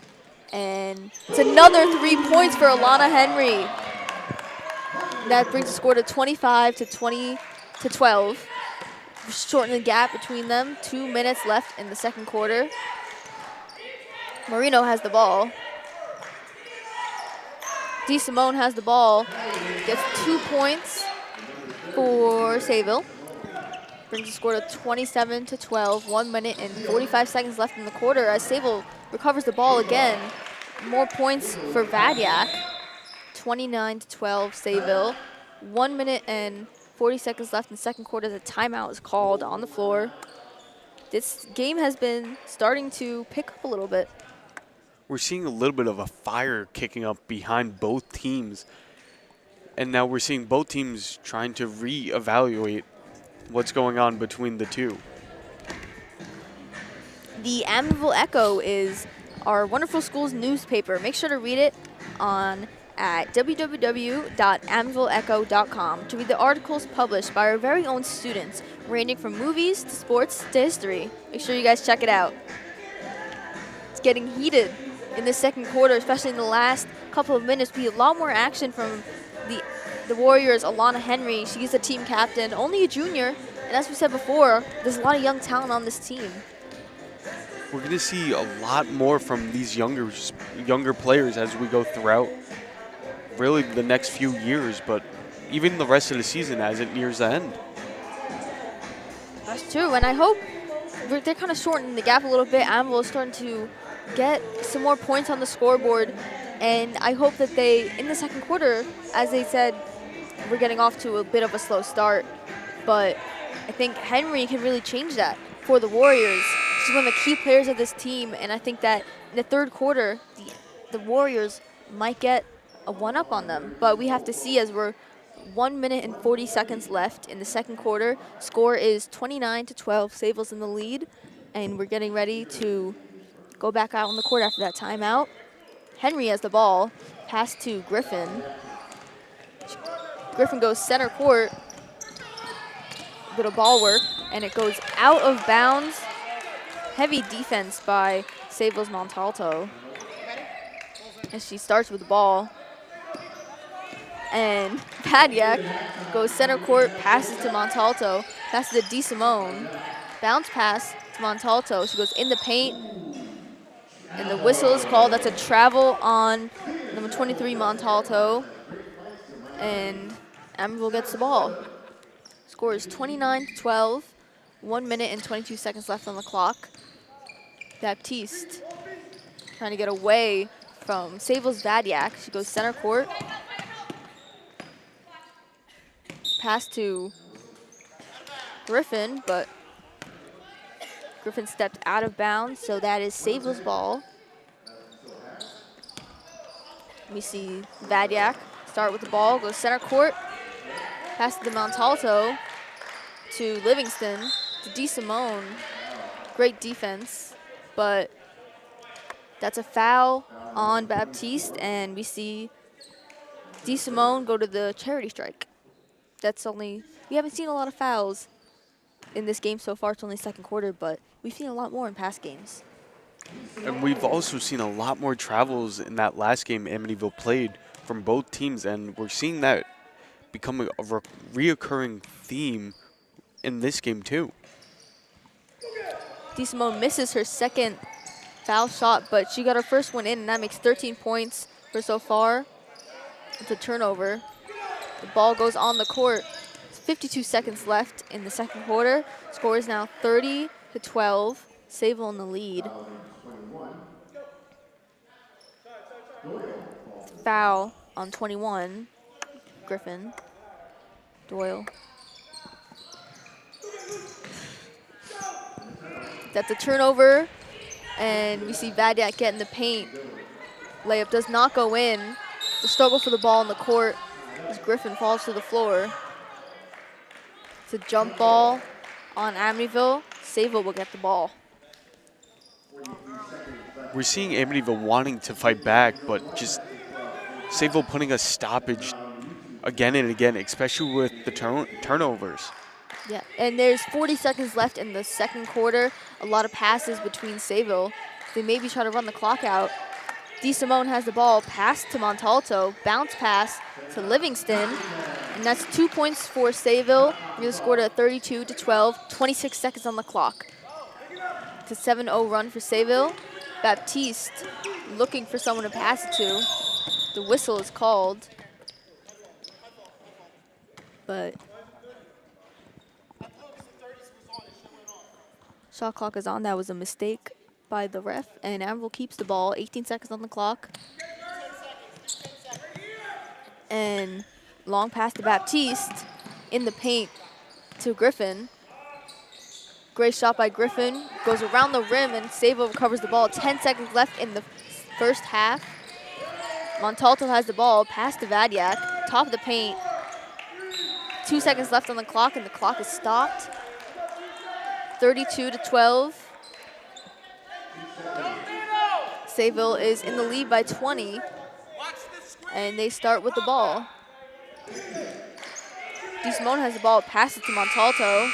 And it's another 3 points for Alana Henry. That brings the score to 25-12. Shorten the gap between them. 2 minutes left in the second quarter. Marino has the ball. DeSimone has the ball. Gets 2 points for Sayville. Brings the score to 27-12. 1 minute and 45 seconds left in the quarter as Sayville recovers the ball again. More points for Vadyak. 29-12 Sayville. 1 minute and 40 seconds left in the second quarter. The timeout is called on the floor. This game has been starting to pick up a little bit. We're seeing a little bit of a fire kicking up behind both teams. And now we're seeing both teams trying to reevaluate what's going on between the two. The Amityville Echo is our wonderful school's newspaper. Make sure to read it at www.amityvilleecho.com to read the articles published by our very own students, ranging from movies to sports to history. Make sure you guys check it out. It's getting heated in the second quarter, especially in the last couple of minutes. We have a lot more action from the Warriors. Alana Henry, she's the team captain, only a junior, and as we said before, there's a lot of young talent on this team. We're going to see a lot more from these younger players as we go throughout really the next few years, but even the rest of the season as it nears the end. That's true, and I hope they're kind of shortening the gap a little bit. Amityville is starting to get some more points on the scoreboard, and I hope that they, in the second quarter, as they said, we're getting off to a bit of a slow start, but I think Henry can really change that for the Warriors. She's one of the key players of this team, and I think that in the third quarter, the Warriors might get a one-up on them, but we have to see as we're 1 minute and 40 seconds left in the second quarter. Score is 29-12. Sayville's in the lead, and we're getting ready to go back out on the court after that timeout. Henry has the ball. Pass to Griffin. Griffin goes center court. Bit of ball work, and it goes out of bounds. Heavy defense by Sayville's Montalto. And she starts with the ball. And Padyak goes center court, passes to Montalto, passes to DeSimone. Bounce pass to Montalto. She goes in the paint. And the whistle is called. That's a travel on number 23, Montalto. And Amityville gets the ball. Score is 29-12. 1 minute and 22 seconds left on the clock. Baptiste trying to get away from Sayville's Padyak. She goes center court. Pass to Griffin, but Griffin stepped out of bounds, so that is Sayville's ball. We see Padyak start with the ball, goes center court. Pass to Montalto, to Livingston, to DeSimone. Great defense, but that's a foul on Baptiste, and we see DeSimone go to the charity strike. We haven't seen a lot of fouls in this game so far. It's only second quarter, but we've seen a lot more in past games. And we've also seen a lot more travels in that last game Amityville played from both teams, and we're seeing that become a reoccurring theme in this game too. DeSimone misses her second foul shot, but she got her first one in, and that makes 13 points for so far. It's a turnover. The ball goes on the court. 52 seconds left in the second quarter. Score is now 30-12. Sayville in the lead. Foul on 21. Griffin. Doyle. That's a turnover, and we see Padyak get in the paint. Layup does not go in. The struggle for the ball in the court as Griffin falls to the floor. It's a jump ball on Amityville. Sayville will get the ball. We're seeing Amityville wanting to fight back, but just Sayville putting a stoppage again and again, especially with the turnovers. Yeah, and there's 40 seconds left in the second quarter. A lot of passes between Sayville. They maybe try to run the clock out. DeSimone has the ball, pass to Montalto, bounce pass to Livingston, and that's 2 points for Sayville. We scored a 32-12, 26 seconds on the clock. It's a 7-0 run for Sayville. Baptiste looking for someone to pass it to. The whistle is called, but shot clock is on. That was a mistake by the ref, and Amityville keeps the ball. 18 seconds on the clock. And long pass to Baptiste in the paint to Griffin. Great shot by Griffin. Goes around the rim, and Sayville recovers the ball. 10 seconds left in the first half. Montalto has the ball. Pass to Padyak. top of the paint. 2 seconds left on the clock, and the clock is stopped. 32-12. Sayville is in the lead by 20, and they start with the ball. DeSimone has the ball, passes to Montalto.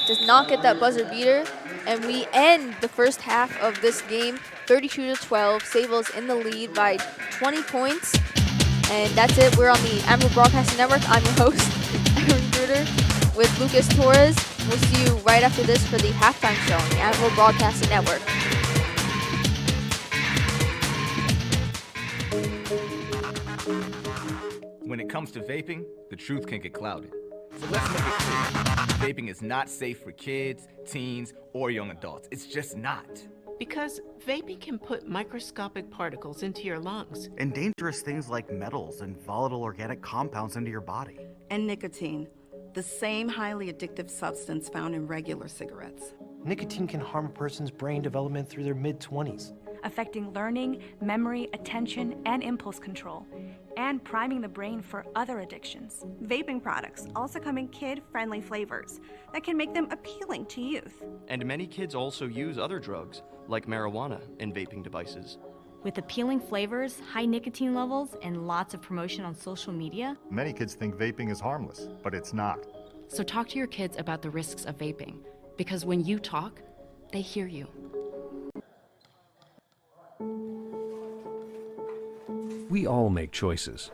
Does not get that buzzer beater, and we end the first half of this game 32-12. Sayville's in the lead by 20 points, and that's it. We're on the Amateur Broadcasting Network. I'm your host, Aaron Gruder, with Lucas Torres. We'll see you right after this for the halftime show on the Amateur Broadcasting Network. When it comes to vaping, the truth can get clouded. So let's make it clear. Vaping is not safe for kids, teens, or young adults. It's just not. Because vaping can put microscopic particles into your lungs. And dangerous things like metals and volatile organic compounds into your body. And nicotine, the same highly addictive substance found in regular cigarettes. Nicotine can harm a person's brain development through their mid-20s. Affecting learning, memory, attention, and impulse control, and priming the brain for other addictions. Vaping products also come in kid-friendly flavors that can make them appealing to youth. And many kids also use other drugs, like marijuana, in vaping devices. With appealing flavors, high nicotine levels, and lots of promotion on social media, many kids think vaping is harmless, but it's not. So talk to your kids about the risks of vaping, because when you talk, they hear you. We all make choices.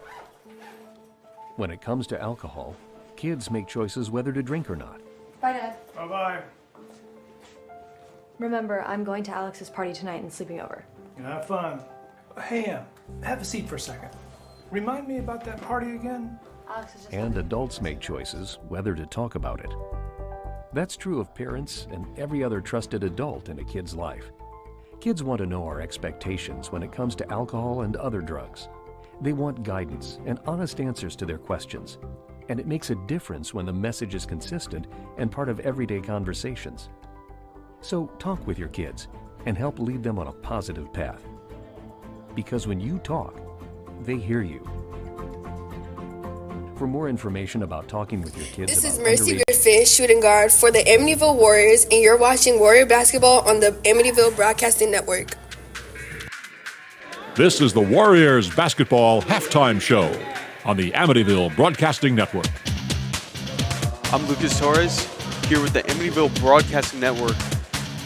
When it comes to alcohol, kids make choices whether to drink or not. Bye, Dad. Bye-bye. Remember, I'm going to Alex's party tonight and sleeping over. Have fun. Hey, have a seat for a second. Remind me about that party again? Alex is just and adults make choices whether to talk about it. That's true of parents and every other trusted adult in a kid's life. Kids want to know our expectations when it comes to alcohol and other drugs. They want guidance and honest answers to their questions. And it makes a difference when the message is consistent and part of everyday conversations. So talk with your kids and help lead them on a positive path. Because when you talk, they hear you. For more information about talking with your kids, this is Mercy Griffin, shooting guard for the Amityville Warriors, and you're watching Warrior Basketball on the Amityville Broadcasting Network. This is the Warriors Basketball Halftime Show on the Amityville Broadcasting Network. I'm Lucas Torres, here with the Amityville Broadcasting Network,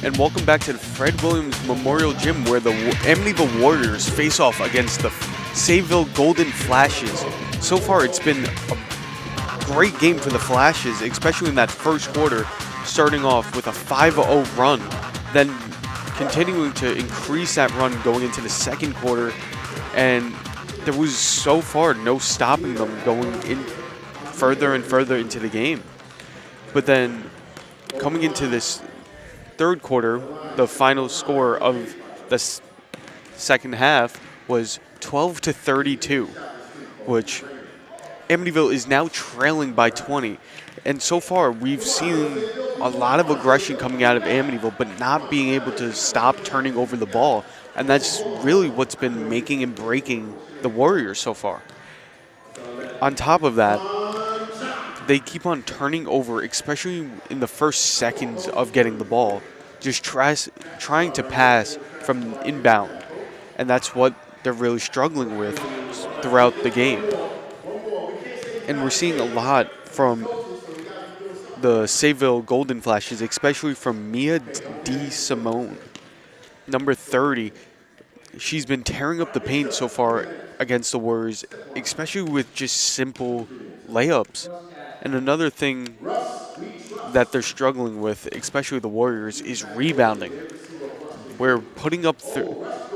and welcome back to the Fred Williams Memorial Gym, where the Amityville Warriors face off against the Sayville Golden Flashes. So far, it's been a great game for the Flashes, especially in that first quarter, starting off with a 5-0 run, then continuing to increase that run going into the second quarter, and there was so far no stopping them going in further and further into the game. But then coming into this third quarter, the final score of the second half was 12-32, which Amityville is now trailing by 20. And so far, we've seen a lot of aggression coming out of Amityville, but not being able to stop turning over the ball. And that's really what's been making and breaking the Warriors so far. On top of that, they keep on turning over, especially in the first seconds of getting the ball, just trying to pass from inbound. And that's what they're really struggling with throughout the game. And we're seeing a lot from the Sayville Golden Flashes, especially from Mia DeSimone, number 30. She's been tearing up the paint so far against the Warriors, especially with just simple layups. And another thing that they're struggling with, especially the Warriors, is rebounding. We're putting up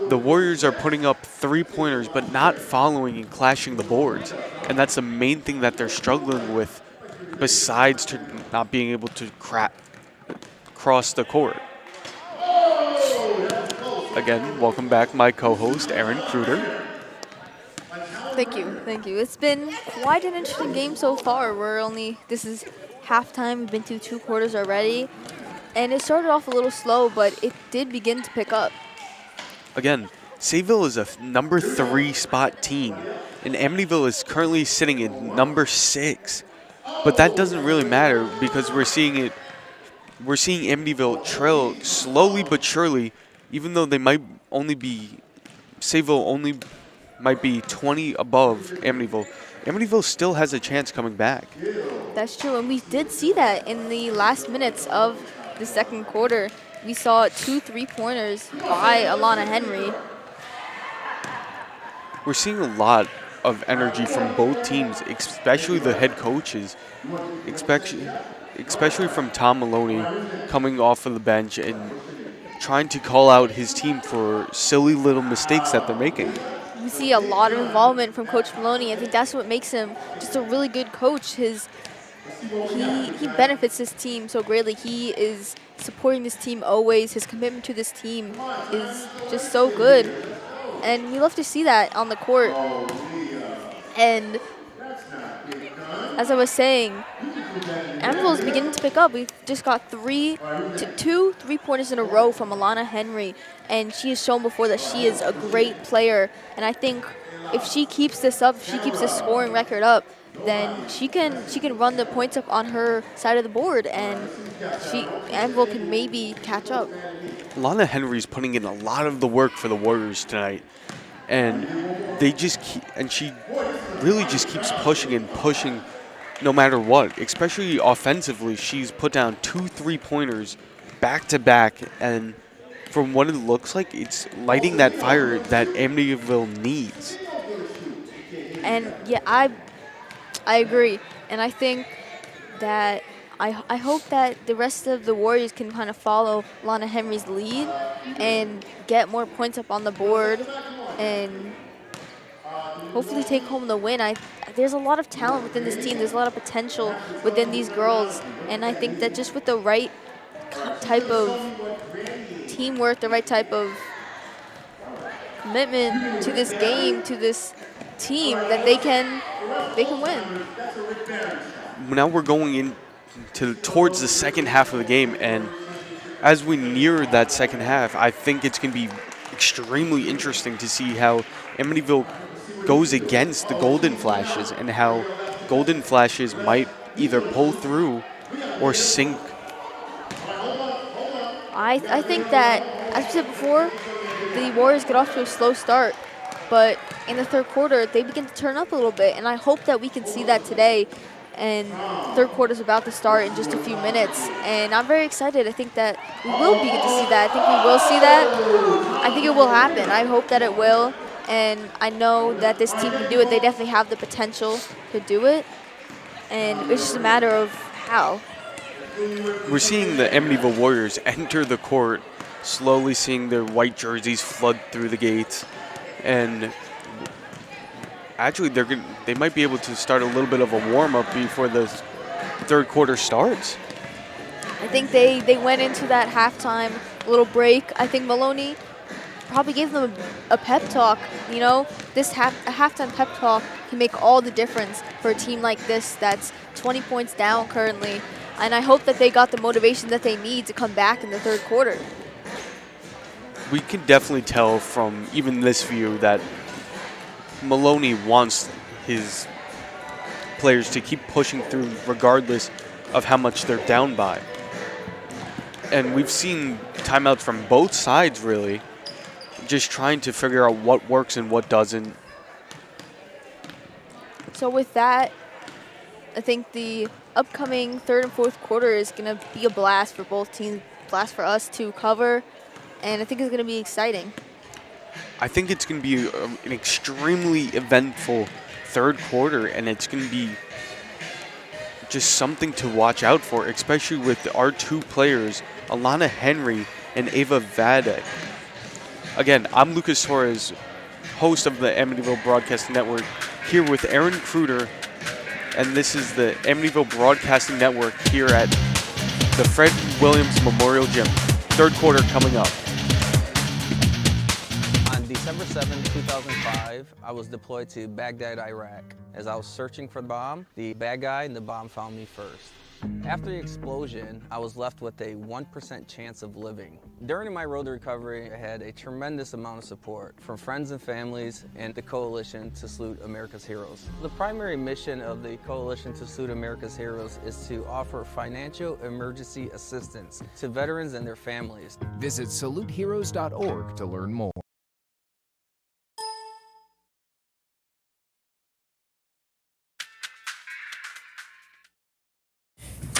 the Warriors are putting up three-pointers, but not following and clashing the boards. And that's the main thing that they're struggling with, besides to not being able to cross the court. Again, welcome back, my co-host, Aaron Kruder. Thank you. It's been quite an interesting game so far. This is halftime. We've been through 2 quarters already. And it started off a little slow, but it did begin to pick up. Again, Sayville is a number 3 spot team, and Amityville is currently sitting at number 6. But that doesn't really matter because we're seeing Amityville trail slowly but surely, even though they might only be, Sayville only might be 20 above Amityville. Amityville still has a chance coming back. That's true, and we did see that in the last minutes of the second quarter. We saw 2 3-pointers by Alana Henry. We're seeing a lot of energy from both teams, especially the head coaches, especially from Tom Maloney coming off of the bench and trying to call out his team for silly little mistakes that they're making. We see a lot of involvement from Coach Maloney. I think that's what makes him just a really good coach. He benefits his team so greatly. He is supporting this team always. His commitment to this team is just so good. And we love to see that on the court. And as I was saying, Amityville is beginning to pick up. We've just got 2 3-pointers in a row from Alana Henry, and she has shown before that she is a great player. And I think if she keeps this up, if she keeps this scoring record up, then she can run the points up on her side of the board, and Amityville can maybe catch up. Alana Henry's putting in a lot of the work for the Warriors tonight, and she really just keeps pushing and pushing no matter what, especially offensively. She's put down 2 3-pointers back to back, and from what it looks like, it's lighting that fire that Amityville needs. And yeah, I agree, and I think that I hope that the rest of the Warriors can kind of follow Alana Henry's lead and get more points up on the board and hopefully take home the win. There's a lot of talent within this team. There's a lot of potential within these girls, and I think that just with the right type of teamwork, the right type of commitment to this game, to this team, that they can win. Now we're going towards the second half of the game, and as we near that second half, I think it's going to be extremely interesting to see how Amityville goes against the Golden Flashes and how Golden Flashes might either pull through or sink. I think that, as we said before, the Warriors get off to a slow start, but in the third quarter, they begin to turn up a little bit, and I hope that we can see that today. And third quarter is about to start in just a few minutes, and I'm very excited. I think that we will begin to see that. I think we will see that. I think it will happen. I hope that it will, and I know that this team can do it. They definitely have the potential to do it, and it's just a matter of how. We're seeing the Amityville Warriors enter the court, slowly seeing their white jerseys flood through the gates, and actually they might be able to start a little bit of a warm-up before the third quarter starts. I think they went into that halftime little break. I think Maloney probably gave them a pep talk. You know, a halftime pep talk can make all the difference for a team like this that's 20 points down currently. And I hope that they got the motivation that they need to come back in the third quarter. We can definitely tell from even this view that Maloney wants his players to keep pushing through regardless of how much they're down by. And we've seen timeouts from both sides, really, just trying to figure out what works and what doesn't. So with that, I think the upcoming third and fourth quarter is going to be a blast for both teams, blast for us to cover, and I think it's going to be exciting. I think it's going to be an extremely eventful third quarter, and it's going to be just something to watch out for, especially with our two players, Alana Henry and Ava Vadek. Again, I'm Lucas Torres, host of the Amityville Broadcasting Network, here with Aaron Kruder, and this is the Amityville Broadcasting Network here at the Fred Williams Memorial Gym. Third quarter coming up. On December 7, 2005, I was deployed to Baghdad, Iraq. As I was searching for the bomb, the bad guy and the bomb found me first. After the explosion, I was left with a 1% chance of living. During my road to recovery, I had a tremendous amount of support from friends and families and the Coalition to Salute America's Heroes. The primary mission of the Coalition to Salute America's Heroes is to offer financial emergency assistance to veterans and their families. Visit saluteheroes.org to learn more.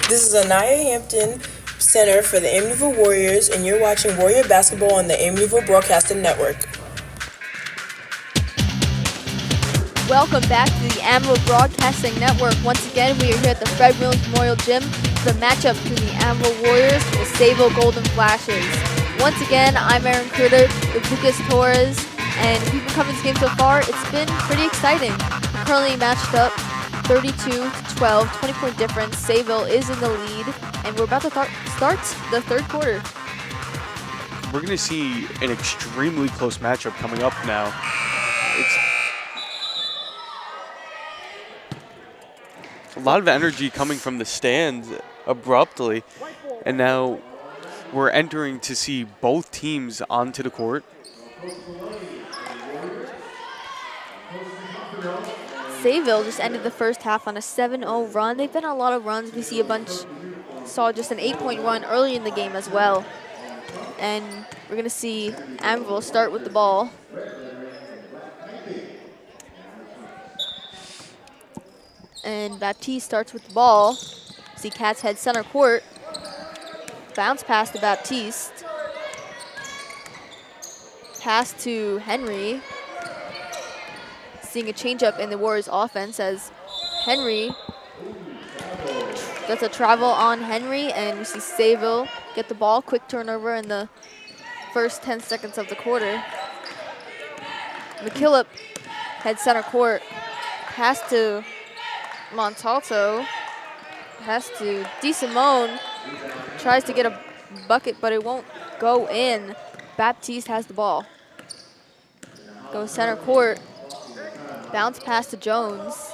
This is Anaya Hampton, center for the Amityville Warriors, and you're watching Warrior Basketball on the Amityville Broadcasting Network. Welcome back to the Amityville Broadcasting Network. Once again, we are here at the Fred Williams Memorial Gym for the matchup between the Amityville Warriors and the Sayville Golden Flashes. Once again, I'm Aaron Kruder with Lucas Torres, and if you've been covering this game so far, it's been pretty exciting. We're currently matched up 32-12, 20-point difference. Sayville is in the lead, and we're about to start the third quarter. We're going to see an extremely close matchup coming up now. It's a lot of energy coming from the stands abruptly, and now we're entering to see both teams onto the court. Sayville just ended the first half on a 7-0 run. They've been on a lot of runs. We see saw just an 8-point run early in the game as well. And we're going to see Amityville start with the ball. And Baptiste starts with the ball. See Cats head center court. Bounce pass to Baptiste. Pass to Henry. Seeing a changeup in the Warriors offense as Henry, that's a travel on Henry, and we see Sayville get the ball. Quick turnover in the first 10 seconds of the quarter. McKillop heads center court. Pass to Montalto. Pass to DeSimone. Tries to get a bucket, but it won't go in. Baptiste has the ball. Goes center court. Bounce pass to Jones.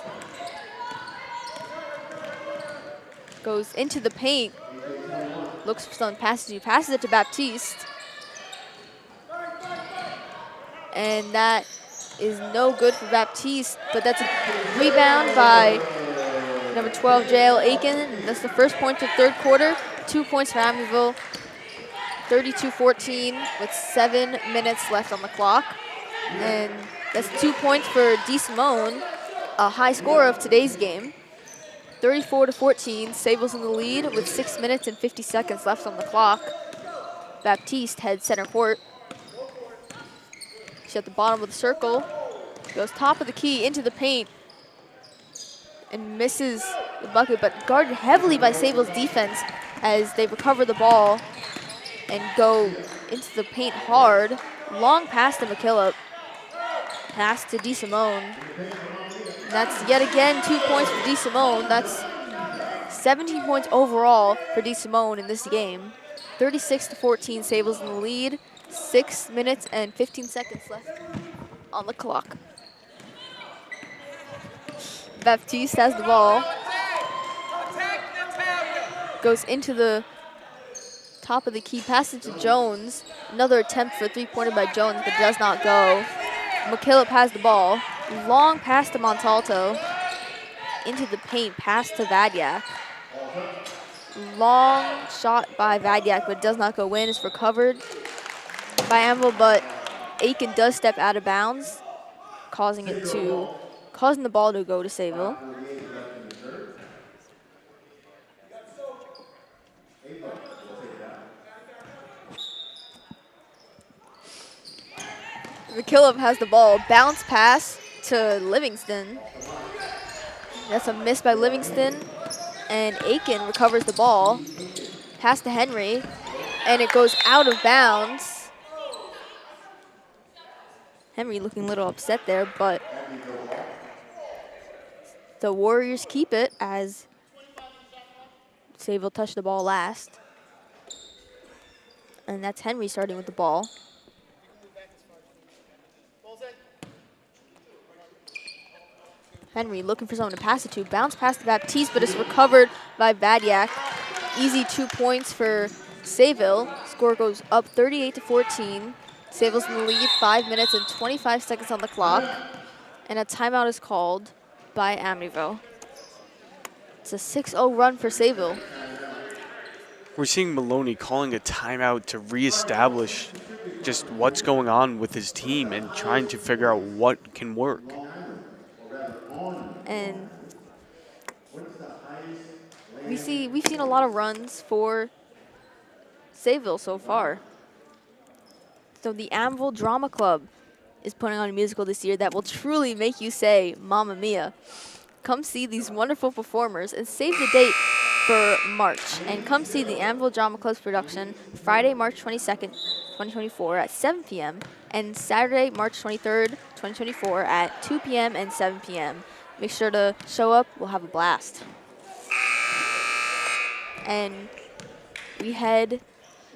Goes into the paint. Looks for some passes. Passes it to Baptiste. And that is no good for Baptiste, but that's a rebound by number 12, JL Aiken. That's the first point of the third quarter. 2 points for Amityville. 32-14 with 7 minutes left on the clock. And that's 2 points for DeSimone, a high scorer of today's game. 34-14, Sayville's in the lead with 6 minutes and 50 seconds left on the clock. Baptiste heads center court. She's at the bottom of the circle. Goes top of the key into the paint and misses the bucket, but guarded heavily by Sayville's defense as they recover the ball and go into the paint hard. Long pass to McKillop. Pass to DeSimone. That's yet again 2 points for DeSimone. That's 17 points overall for DeSimone in this game. 36-14, Sayville's in the lead. 6 minutes and 15 seconds left on the clock. Baptiste has the ball. Goes into the top of the key, passes to Jones. Another attempt for a three-pointer by Jones, but does not go. McKillop has the ball. Long pass to Montalto. Into the paint, pass to Vadiak. Long shot by Vadiak, but does not go in. It's recovered by Amityville, but Aiken does step out of bounds, causing the ball to go to Sayville. McKillop has the ball. Bounce pass to Livingston. That's a miss by Livingston. And Aiken recovers the ball. Pass to Henry. And it goes out of bounds. Henry looking a little upset there, but the Warriors keep it as Sayville touched the ball last. And that's Henry starting with the ball. Henry looking for someone to pass it to. Bounce past the Baptiste, but it's recovered by Badiak. Easy 2 points for Sayville. Score goes up 38-14. Sayville's in the lead, 5 minutes and 25 seconds on the clock. And a timeout is called by Amityville. It's a 6-0 run for Sayville. We're seeing Maloney calling a timeout to reestablish just what's going on with his team and trying to figure out what can work. And we've seen a lot of runs for Sayville so far. So the Amville Drama Club is putting on a musical this year that will truly make you say, Mamma Mia. Come see these wonderful performers and save the date for March. And come see the Amville Drama Club's production Friday, March 22nd, 2024 at 7 p.m. and Saturday, March 23rd, 2024 at 2 p.m. and 7 p.m. Make sure to show up. We'll have a blast. And we head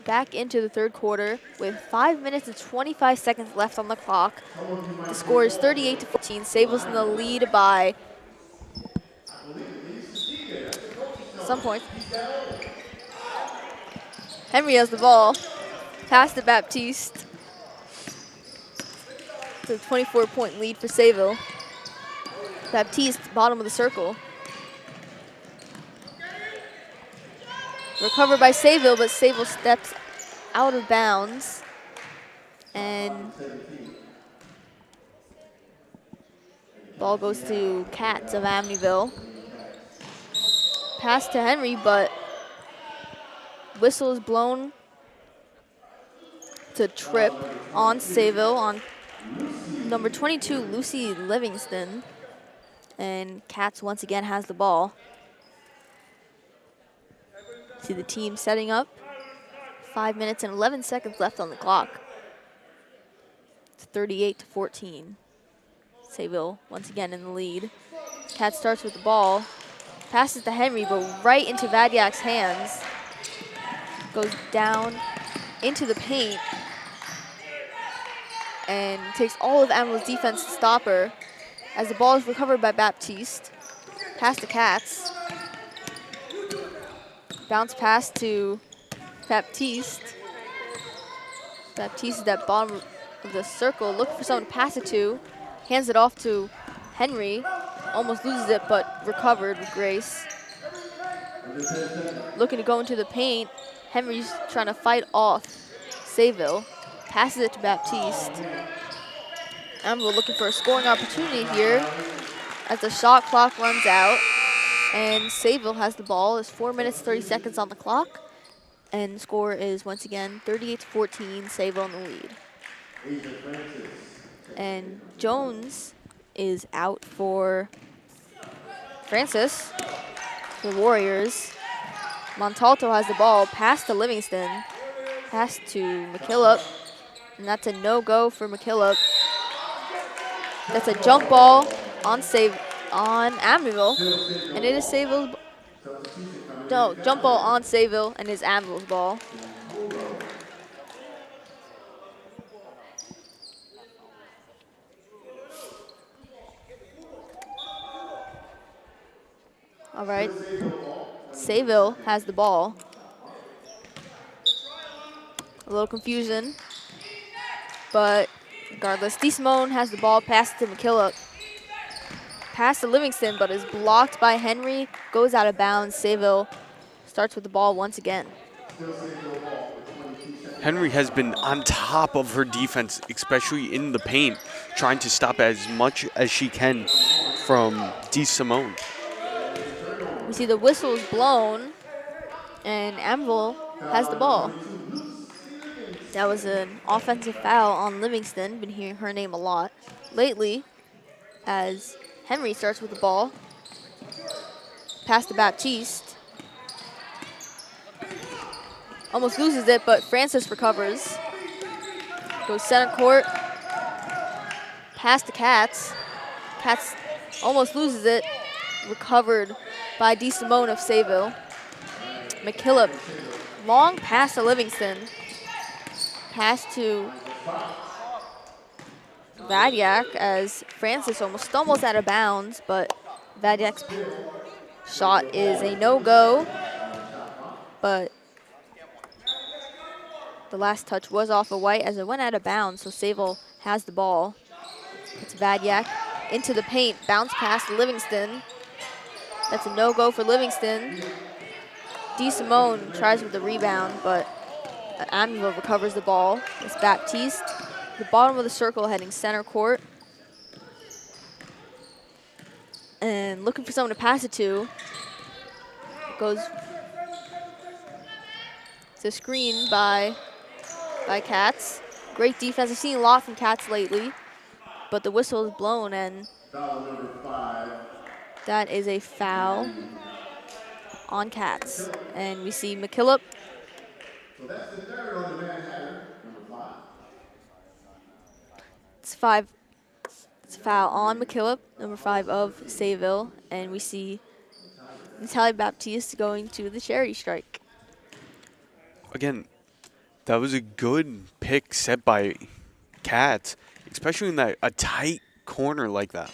back into the third quarter with 5 minutes and 25 seconds left on the clock. The score is 38-14. Sayville's in the lead by some points. Henry has the ball. Pass to Baptiste. It's a 24-point lead for Sayville. Baptiste, bottom of the circle. Recovered by Sayville, but Sayville steps out of bounds. And ball goes to Cats of Amityville. Pass to Henry, but whistle is blown to trip on Sayville on number 22, Lucy Livingston. And Cats once again has the ball. See the team setting up. 5 minutes and 11 seconds left on the clock. It's 38-14. Sayville once again in the lead. Cats starts with the ball. Passes to Henry, but right into Vadiak's hands. Goes down into the paint. And takes all of Amville's defense to stop her. As the ball is recovered by Baptiste. Pass to Cats. Bounce pass to Baptiste. Baptiste is at bottom of the circle. Looking for someone to pass it to. Hands it off to Henry. Almost loses it, but recovered with grace. Looking to go into the paint. Henry's trying to fight off Sayville. Passes it to Baptiste. Amville looking for a scoring opportunity here as the shot clock runs out. And Sayville has the ball. There's 4 minutes, 30 seconds on the clock. And the score is once again 38-14, Sayville in the lead. And Jones is out for Francis, the Warriors. Montalto has the ball. Pass to Livingston. Pass to McKillop. And that's a no-go for McKillop. That's a jump ball on Amityville. And it is Sayville's. No, jump ball on Sayville and is Amityville's ball. All right. Sayville has the ball. A little confusion. But regardless, DeSimone has the ball. Pass to McKillop. Pass to Livingston, but is blocked by Henry. Goes out of bounds. Sayville starts with the ball once again. Henry has been on top of her defense, especially in the paint, trying to stop as much as she can from DeSimone. We see the whistle is blown, and Amville has the ball. That was an offensive foul on Livingston. Been hearing her name a lot lately as Henry starts with the ball. Pass to Baptiste. Almost loses it, but Francis recovers. Goes center court. Pass to Cats. Cats almost loses it. Recovered by DeSimone of Sayville. McKillop. Long pass to Livingston. Pass to Vadiak as Francis almost stumbles out of bounds, but Vadiak's shot is a no-go, but the last touch was off of White as it went out of bounds, so Sayville has the ball. It's Vadiak into the paint, bounce pass to Livingston. That's a no-go for Livingston. DeSimone tries with the rebound, but Amieville recovers the ball. It's Baptiste, the bottom of the circle heading center court. And looking for someone to pass it to. It goes to screen by Katz. Great defense. I've seen a lot from Katz lately, but the whistle is blown, and that is a foul on Katz. And we see McKillop. So that's the third on the Manhattan, number 5. It's a foul on McKillop, number 5 of Sayville, and we see Natalie Baptiste going to the charity strike. Again, that was a good pick set by Katz, especially in a tight corner like that.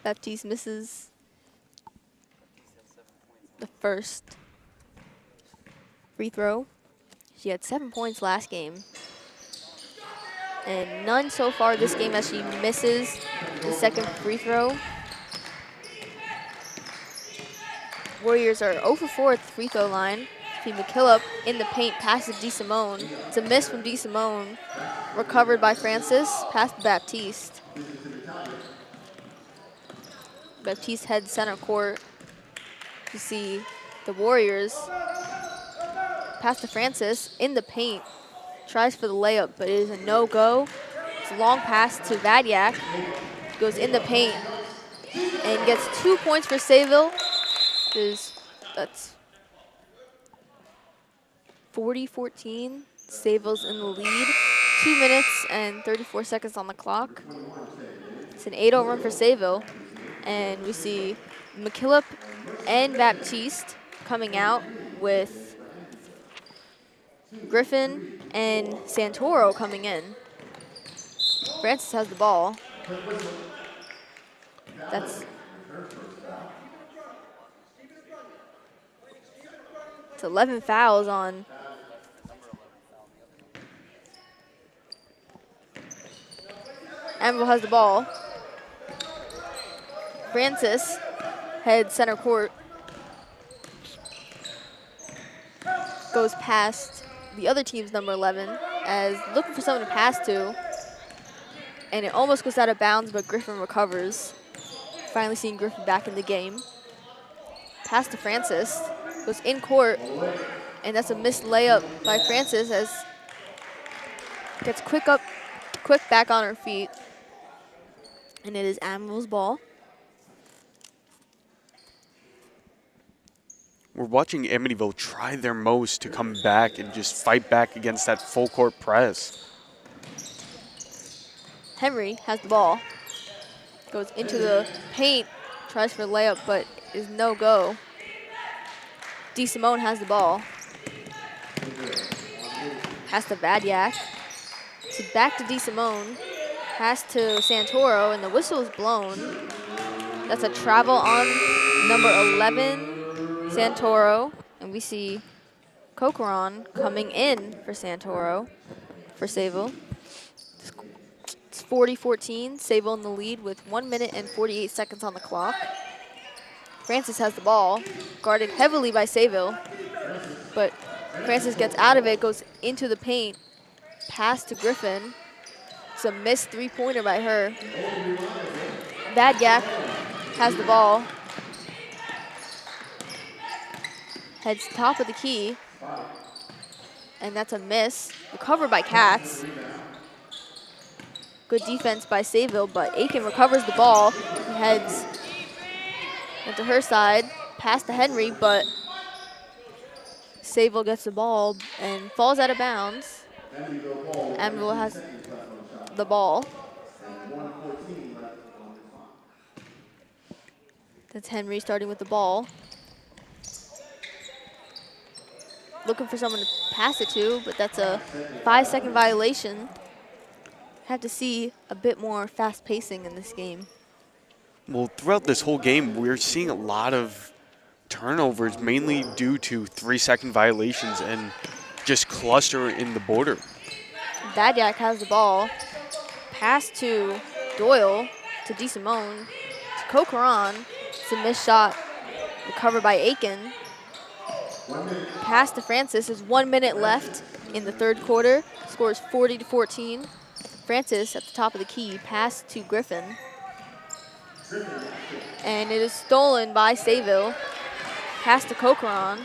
Baptiste misses the first free throw. She had 7 points last game, and none so far this game as she misses the second free throw. Warriors are 0 for 4 at the free throw line. See McKillop in the paint, pass to DeSimone. It's a miss from DeSimone, recovered by Francis, pass to Baptiste. Baptiste heads center court. You see the Warriors pass to Francis in the paint. Tries for the layup, but it is a no-go. It's a long pass to Vadiak. Goes in the paint and gets 2 points for Sayville. That's 40-14. Sayville's in the lead. 2 minutes and 34 seconds on the clock. It's an 8-0 run for Sayville. And we see McKillop and Baptiste coming out with Griffin and Santoro coming in. Francis has the ball. It's 11 fouls on Amieville has the ball. Francis heads center court. Goes past the other team's number 11 as looking for someone to pass to. And it almost goes out of bounds, but Griffin recovers. Finally seeing Griffin back in the game. Pass to Francis. Goes in court. And that's a missed layup by Francis as gets quick back on her feet. And it is Amieville's ball. We're watching Amityville try their most to come back and just fight back against that full court press. Henry has the ball. Goes into the paint, tries for a layup, but is no go. DeSimone has the ball. Pass to Vadiak. So back to DeSimone. Pass to Santoro, and the whistle is blown. That's a travel on number 11. Santoro, and we see Cochran coming in for Santoro for Sayville. It's 40-14, Sayville in the lead with 1 minute and 48 seconds on the clock. Francis has the ball, guarded heavily by Sayville, but Francis gets out of it, goes into the paint, pass to Griffin. It's a missed three-pointer by her. Vadiak has the ball. Heads top of the key, and that's a miss. Recovered by Katz. Good defense by Sayville, but Aiken recovers the ball. He heads into her side, pass to Henry, but Sayville gets the ball and falls out of bounds. Amieville has the ball. That's Henry starting with the ball. Looking for someone to pass it to, but that's a 5-second violation. Have to see a bit more fast pacing in this game. Well, throughout this whole game, we're seeing a lot of turnovers, mainly due to 3-second violations and just cluster in the border. Badiak has the ball. Pass to Doyle, to DeSimone, to Coqueron. It's a missed shot, recovered by Aiken. Pass to Francis. There's 1 minute left in the third quarter. Score is 40-14. Francis at the top of the key. Pass to Griffin. And it is stolen by Sayville. Pass to Coqueron.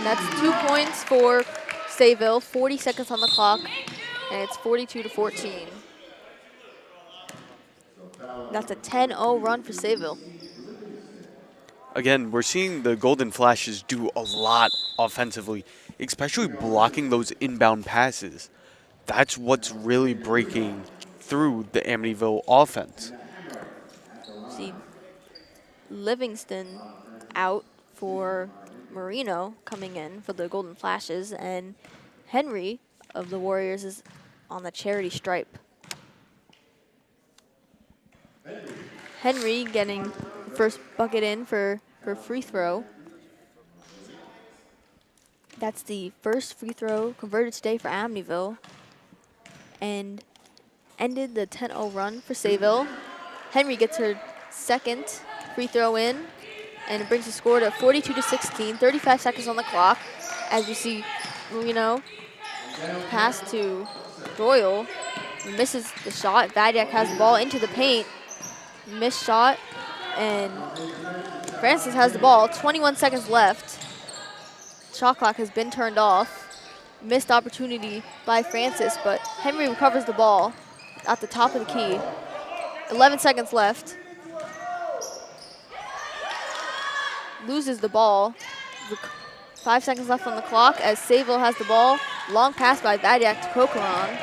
That's 2 points for Sayville. 40 seconds on the clock, and it's 42-14. That's a 10-0 run for Sayville. Again, we're seeing the Golden Flashes do a lot offensively, especially blocking those inbound passes. That's what's really breaking through the Amityville offense. See, Livingston out for Marino coming in for the Golden Flashes, and Henry of the Warriors is on the charity stripe. Henry getting the first bucket in for free throw. That's the first free throw converted today for Amityville, and ended the 10-0 run for Sayville. Henry gets her second free throw in, and it brings the score to 42-16, 35 seconds on the clock. As you see, Marino pass to Doyle, misses the shot. Vadiak has the ball into the paint, missed shot, and Francis has the ball, 21 seconds left. Shot clock has been turned off. Missed opportunity by Francis, but Henry recovers the ball at the top of the key. 11 seconds left. Loses the ball. 5 seconds left on the clock as Sayville has the ball. Long pass by Vadiak to Coqueron.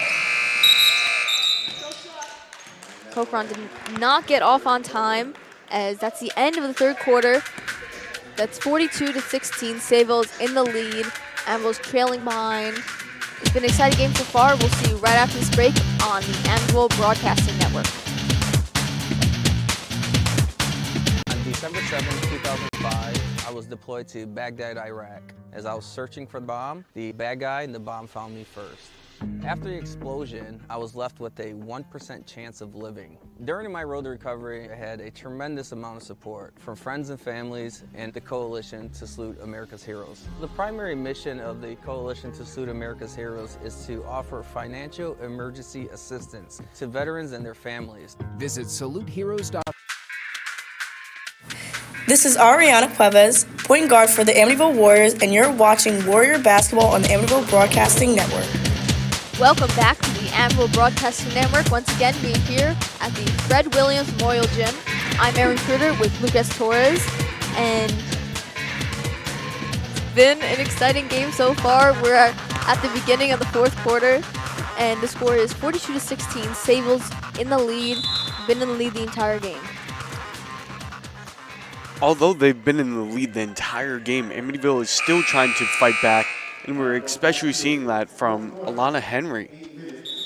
Coqueron did not get off on time, as that's the end of the third quarter. That's 42-16. Sayville is in the lead. Amityville's trailing behind. It's been an exciting game so far. We'll see you right after this break on the Amityville Broadcasting Network. On December 7, 2005, I was deployed to Baghdad, Iraq. As I was searching for the bomb, the bad guy and the bomb found me first. After the explosion, I was left with a 1% chance of living. During my road to recovery, I had a tremendous amount of support from friends and families and the Coalition to Salute America's Heroes. The primary mission of the Coalition to Salute America's Heroes is to offer financial emergency assistance to veterans and their families. Visit saluteheroes.com. This is Ariana Cuevas, point guard for the Amityville Warriors, and you're watching Warrior Basketball on the Amityville Broadcasting Network. Welcome back to the Amityville Broadcasting Network. Once again, we're here at the Fred Williams Memorial Gym. I'm Erin Kruger with Lucas Torres, and it's been an exciting game so far. We're at the beginning of the fourth quarter, and the score is 42-16. Sayville's in the lead, been in the lead the entire game. Although they've been in the lead the entire game, Amityville is still trying to fight back, and we're especially seeing that from Alana Henry.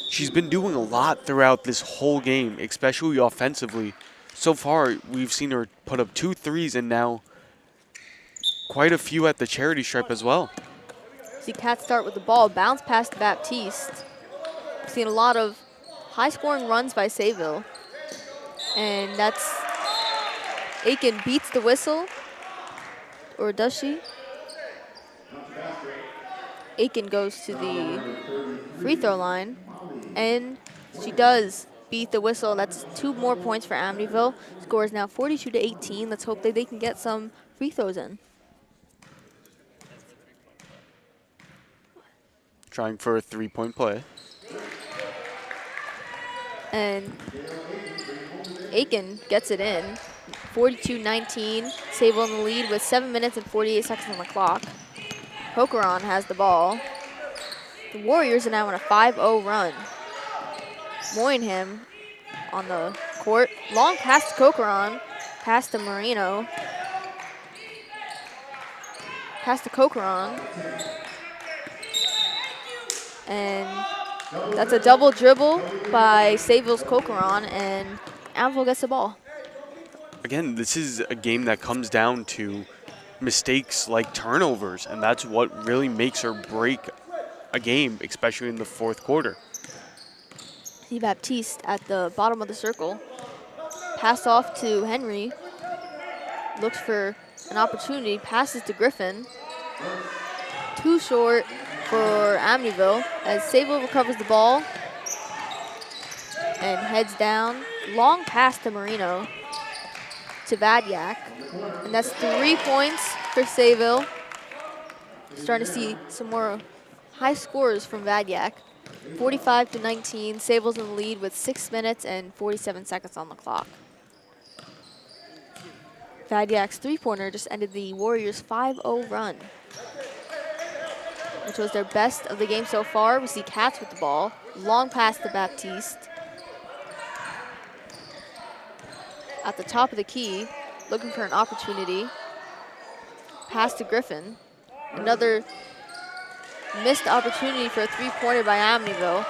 She's been doing a lot throughout this whole game, especially offensively. So far, we've seen her put up 2 threes and now quite a few at the charity stripe as well. See Kat start with the ball, bounce past Baptiste. We've seen a lot of high-scoring runs by Sayville, and that's Aiken beats the whistle, or does she? Aiken goes to the free throw line, and she does beat the whistle. That's 2 more points for Amityville. Score is now 42-18. Let's hope that they can get some free throws in. Trying for a 3-point play. And Aiken gets it in. 42-19. Sayville in the lead with 7 minutes and 48 seconds on the clock. Coqueron has the ball. The Warriors are now on a 5-0 run. Moynihan on the court. Long pass to Cochran. Pass to Marino. Pass to Cochran. And that's a double dribble by Sayville's Cochran, and Amville gets the ball. Again, this is a game that comes down to mistakes like turnovers, and that's what really makes or break a game, especially in the fourth quarter. See Baptiste at the bottom of the circle. Pass off to Henry. Looks for an opportunity. Passes to Griffin. Too short for Amityville as Sayville recovers the ball and heads down. Long pass to Marino. To Vadyak. And that's 3 points for Sayville. Starting to see some more high scores from Vadyak. 45-19. Sayville's in the lead with 6 minutes and 47 seconds on the clock. Vadyak's three-pointer just ended the Warriors' 5-0 run, which was their best of the game so far. We see Katz with the ball. Long pass to Baptiste. At the top of the key, looking for an opportunity. Pass to Griffin. Another missed opportunity for a three-pointer by Amityville.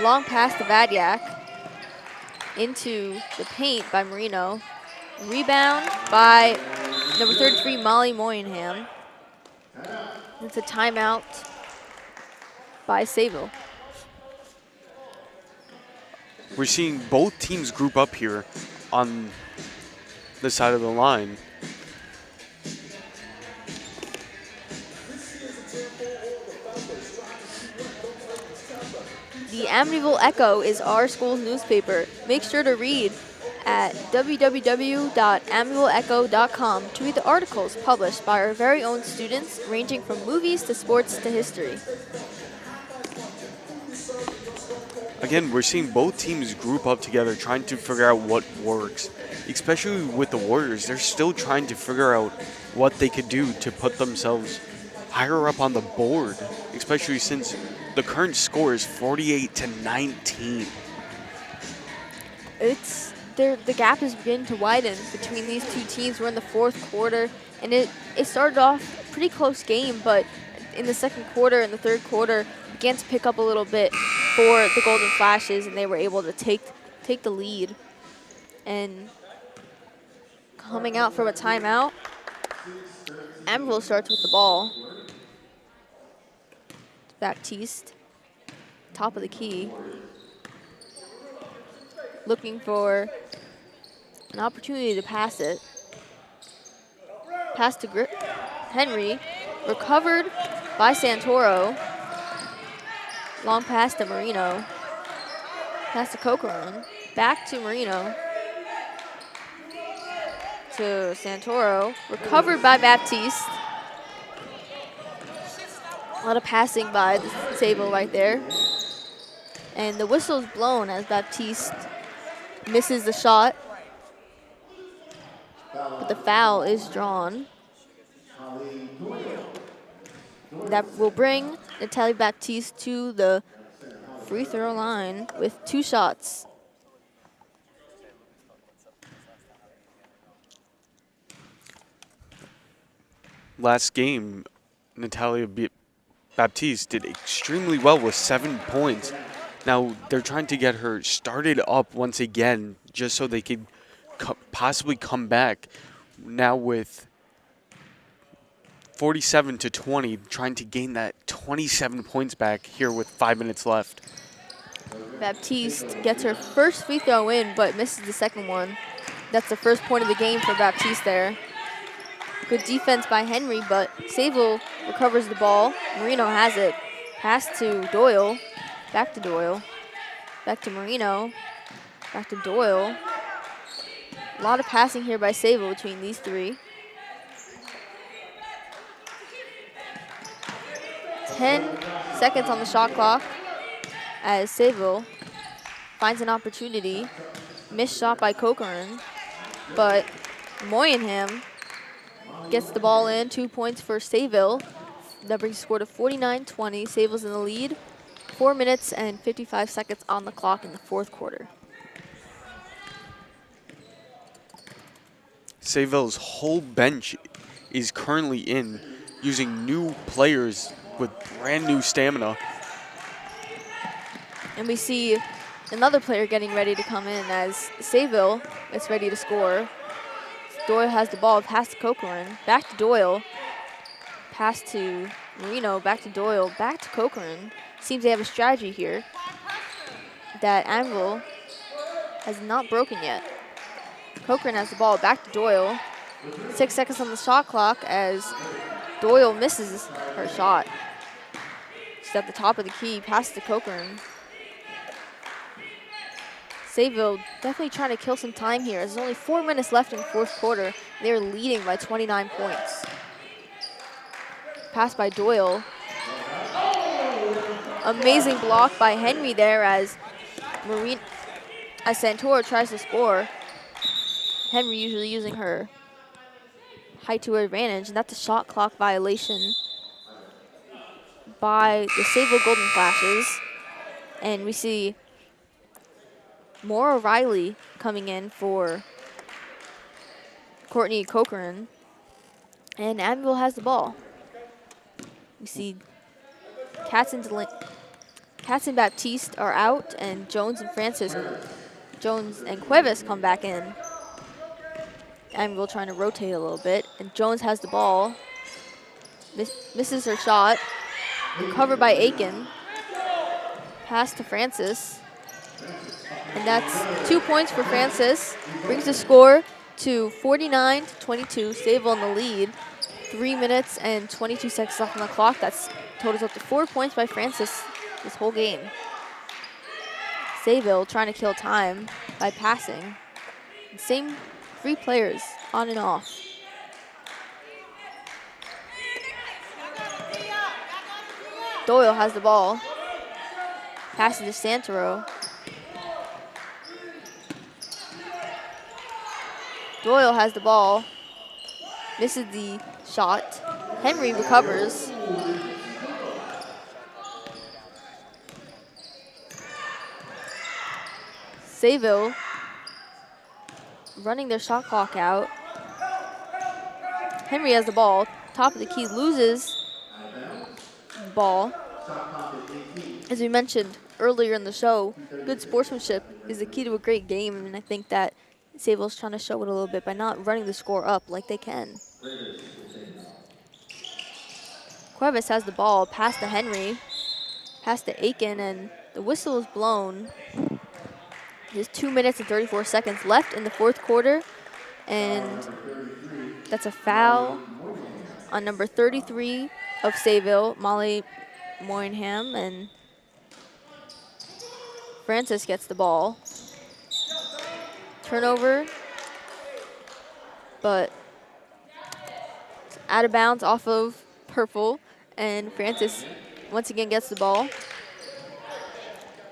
Long pass to Vadyak. Into the paint by Marino. Rebound by number 33, Molly Moynihan. It's a timeout by Sayville. We're seeing both teams group up here on the side of the line. The Amityville Echo is our school's newspaper. Make sure to read at www.amityvilleecho.com to read the articles published by our very own students, ranging from movies to sports to history. Again, we're seeing both teams group up together, trying to figure out what works. Especially with the Warriors, they're still trying to figure out what they could do to put themselves higher up on the board, especially since the current score is 48-19. The gap is beginning to widen between these two teams. We're in the fourth quarter, and it started off a pretty close game, but in the second quarter and the third quarter, began to pick up a little bit for the Golden Flashes, and they were able to take the lead. And coming out from a timeout, Amityville starts with the ball. Baptiste, top of the key. Looking for an opportunity to pass it. Pass to Henry, recovered by Santoro. Long pass to Marino. Pass to Cochran, back to Marino. To Santoro, recovered by Baptiste. A lot of passing by the Sayville right there. And the whistle's blown as Baptiste misses the shot. But the foul is drawn. That will bring Natalie Baptiste to the free throw line with 2 shots. Last game, Natalia Baptiste did extremely well with 7 points. Now they're trying to get her started up once again just so they could possibly come back now with 47-20, trying to gain that 27 points back here with 5 minutes left. Baptiste gets her first free throw in, but misses the second one. That's the first point of the game for Baptiste there. Good defense by Henry, but Sayville recovers the ball. Marino has it. Pass to Doyle. Back to Doyle. Back to Marino. Back to Doyle. A lot of passing here by Sayville between these three. 10 seconds on the shot clock as Sayville finds an opportunity. Missed shot by Cochran, but Moynihan gets the ball in. 2 points for Sayville. That brings the score to 49-20. Sayville's in the lead. 4 minutes and 55 seconds on the clock in the fourth quarter. Sayville's whole bench is currently in, using new players with brand new stamina. And we see another player getting ready to come in as Sayville is ready to score. Doyle has the ball, pass to Cochran, back to Doyle, pass to Marino, back to Doyle, back to Cochran. Seems they have a strategy here that Anvil has not broken yet. Cochran has the ball, back to Doyle. 6 seconds on the shot clock as Doyle misses her shot. She's at the top of the key, pass to Cochran. Sayville definitely trying to kill some time here. There's only 4 minutes left in the fourth quarter. They're leading by 29 points. Pass by Doyle. Amazing block by Henry there as Santoro tries to score. Henry usually using her height to her advantage, and that's a shot clock violation by the Sayville Golden Flashes. And we see Maura Riley coming in for Courtney Cochran, and Anvil has the ball. We see Katz and Baptiste are out, and Jones and Cuevas come back in. Anvil trying to rotate a little bit, and Jones has the ball. Misses her shot. Covered by Aiken. Pass to Francis. And that's 2 points for Francis. Brings the score to 49-22. Sayville in the lead. 3 minutes and 22 seconds left on the clock. That's totals up to 4 points by Francis this whole game. Sayville trying to kill time by passing. Same 3 players on and off. Doyle has the ball. Passes to Santoro. Doyle has the ball. Misses the shot. Henry recovers. Sayville running their shot clock out. Henry has the ball. Top of the key, loses the ball. As we mentioned earlier in the show, good sportsmanship is the key to a great game, and I think that Sayville's trying to show it a little bit by not running the score up like they can. Cuevas has the ball, pass to Henry, pass to Aiken, and the whistle is blown. There's 2 minutes and 34 seconds left in the fourth quarter, and that's a foul on number 33 of Sayville, Molly Moynihan, and Francis gets the ball. Turnover, but it's out of bounds off of purple, and Francis once again gets the ball.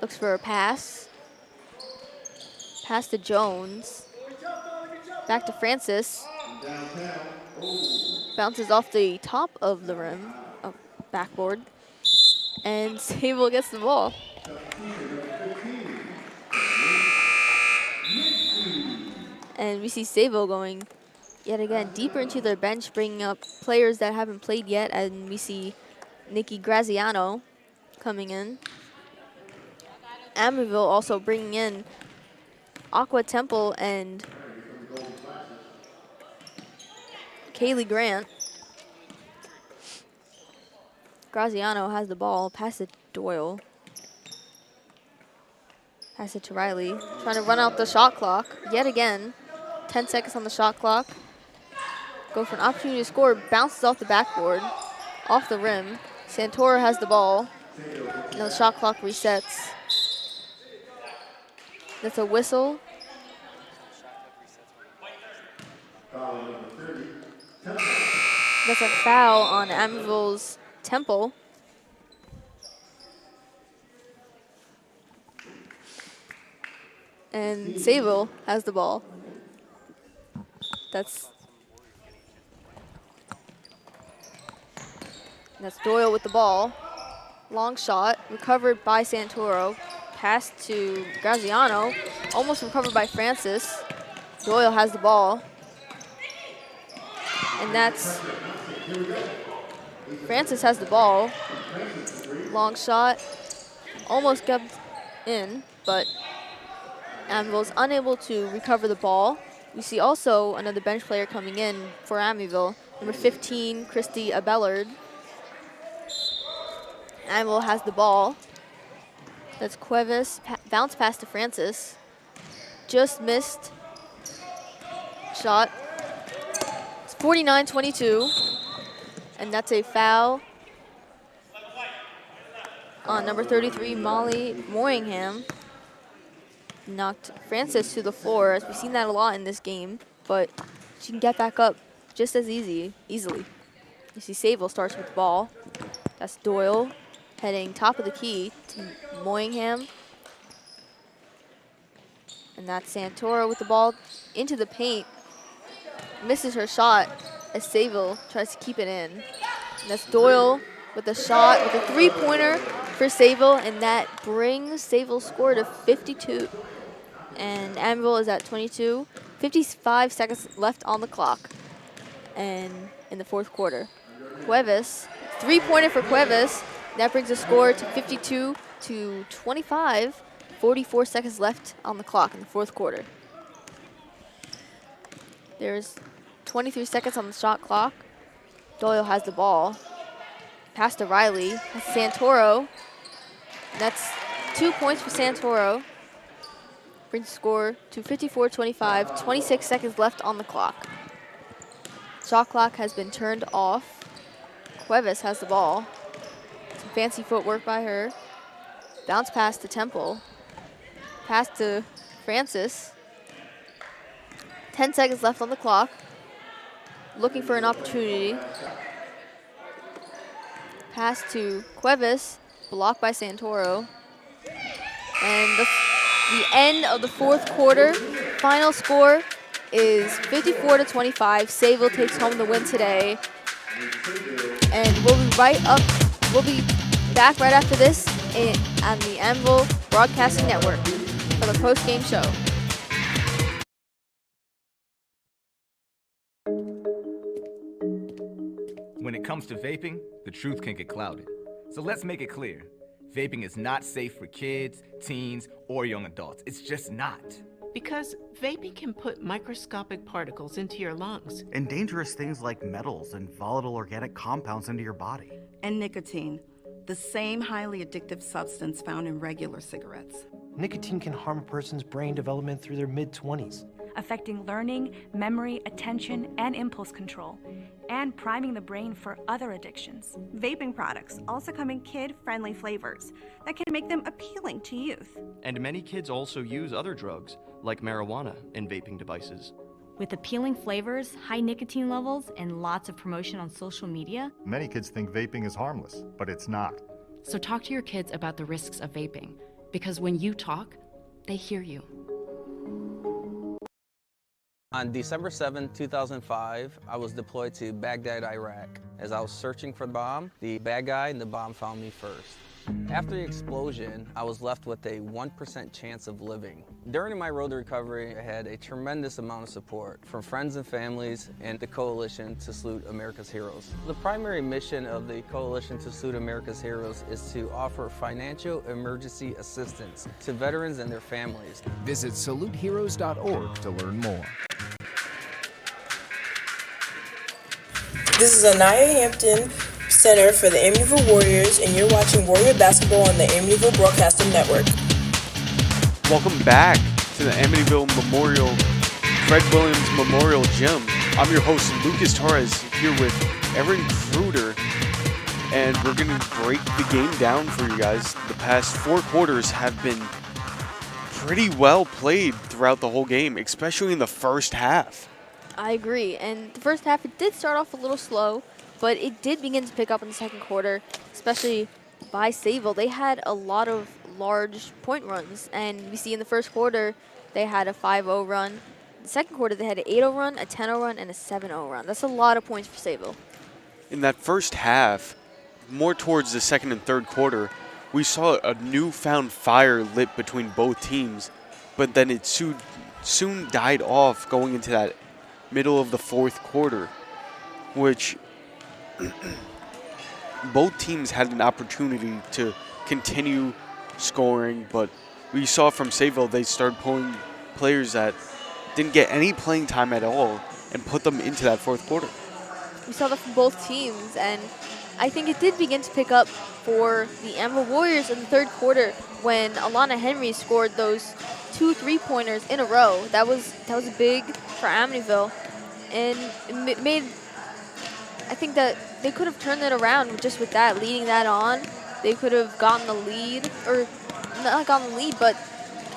Looks for a pass. Pass to Jones. Back to Francis. Bounces off the top of the rim, backboard, and Sayville gets the ball. And we see Sayville going yet again deeper into their bench, bringing up players that haven't played yet, and we see Nikki Graziano coming in. Amityville also bringing in Aqua Temple and Kaylee Grant. Graziano has the ball, pass it to Doyle. Pass it to Riley, trying to run out the shot clock yet again. 10 seconds on the shot clock. Go for an opportunity to score, bounces off the backboard, off the rim. Santoro has the ball. Now the shot clock resets. That's a whistle. That's a foul on Amityville's Temple. And Sayville has the ball. That's Doyle with the ball. Long shot, recovered by Santoro. Pass to Graziano, almost recovered by Francis. Doyle has the ball. And that's Francis has the ball. Long shot, almost got in, but Amityville's unable to recover the ball. We see also another bench player coming in for Amityville, number 15, Christy Abellard. Amityville has the ball. That's Cuevas, bounce pass to Francis. Just missed. Shot. It's 49-22, and that's a foul on number 33, Molly Moyingham. Knocked Francis to the floor, as we've seen that a lot in this game, but she can get back up just as easily. You see Sayville starts with the ball. That's Doyle heading top of the key to Moyingham. And that's Santoro with the ball into the paint. Misses her shot as Sayville tries to keep it in. And that's Doyle with a shot, with a three-pointer for Sayville, and that brings Sayville's score to 52. And Amityville is at 22. 55 seconds left on the clock and in the fourth quarter. Cuevas, three-pointer for Cuevas. That brings the score to 52-25. 44 seconds left on the clock in the fourth quarter. There's 23 seconds on the shot clock. Doyle has the ball. Pass to Riley. That's Santoro. That's 2 points for Santoro. Brings the score to 54-25. 26 seconds left on the clock. Shot clock has been turned off. Cuevas has the ball. Some fancy footwork by her. Bounce pass to Temple. Pass to Francis. 10 seconds left on the clock. Looking for an opportunity. Pass to Cuevas. Blocked by Santoro. And the end of the fourth quarter. Final score is 54-25. Sayville takes home the win today. And we'll be back right after this on the Amityville Broadcasting Network for the post-game show. When it comes to vaping, the truth can get clouded. So let's make it clear. Vaping is not safe for kids, teens, or young adults. It's just not. Because vaping can put microscopic particles into your lungs. And dangerous things like metals and volatile organic compounds into your body. And nicotine, the same highly addictive substance found in regular cigarettes. Nicotine can harm a person's brain development through their mid-20s, affecting learning, memory, attention, and impulse control, and priming the brain for other addictions. Vaping products also come in kid-friendly flavors that can make them appealing to youth. And many kids also use other drugs, like marijuana, in vaping devices. With appealing flavors, high nicotine levels, and lots of promotion on social media, Many kids think vaping is harmless, but it's not. So talk to your kids about the risks of vaping, because when you talk, they hear you. On December 7, 2005, I was deployed to Baghdad, Iraq. As I was searching for the bomb, the bad guy and the bomb found me first. After the explosion, I was left with a 1% chance of living. During my road to recovery, I had a tremendous amount of support from friends and families and the Coalition to Salute America's Heroes. The primary mission of the Coalition to Salute America's Heroes is to offer financial emergency assistance to veterans and their families. Visit saluteheroes.org to learn more. This is Anaya Hampton, Center for the Amityville Warriors, and you're watching Warrior Basketball on the Amityville Broadcasting Network. Welcome back to the Amityville Memorial, Fred Williams Memorial Gym. I'm your host, Lucas Torres, here with Erin Kruder, and we're going to break the game down for you guys. The past 4 quarters have been pretty well played throughout the whole game, especially in the first half. I agree, and the first half, it did start off a little slow, but it did begin to pick up in the second quarter, especially by Sayville. They had a lot of large point runs, and we see in the first quarter, they had a 5-0 run. In the second quarter, they had an 8-0 run, a 10-0 run, and a 7-0 run. That's a lot of points for Sayville. In that first half, more towards the second and third quarter, we saw a newfound fire lit between both teams, but then it soon died off going into that middle of the fourth quarter. which both teams had an opportunity to continue scoring, but we saw from Sayville they started pulling players that didn't get any playing time at all and put them into that fourth quarter. We saw that from both teams, and I think it did begin to pick up for the Amityville Warriors in the third quarter when Alana Henry scored those 2 3-pointers in a row. That was big for Amityville, and it made, I think that they could have turned it around just with that, leading that on. They could have gotten the lead, or not gotten the lead, but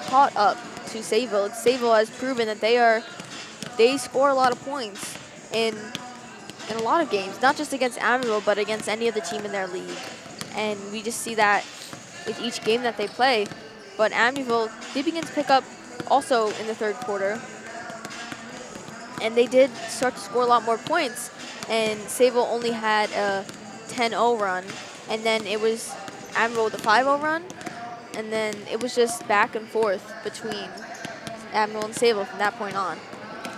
caught up to Sayville. Sayville has proven that they score a lot of points in a lot of games, not just against Amityville, but against any other team in their league. And we just see that with each game that they play. But Amityville did begin to pick up also in the third quarter. And they did start to score a lot more points. And Sayville only had a 10-0 run. And then it was Amityville with a 5-0 run. And then it was just back and forth between Amityville and Sayville from that point on.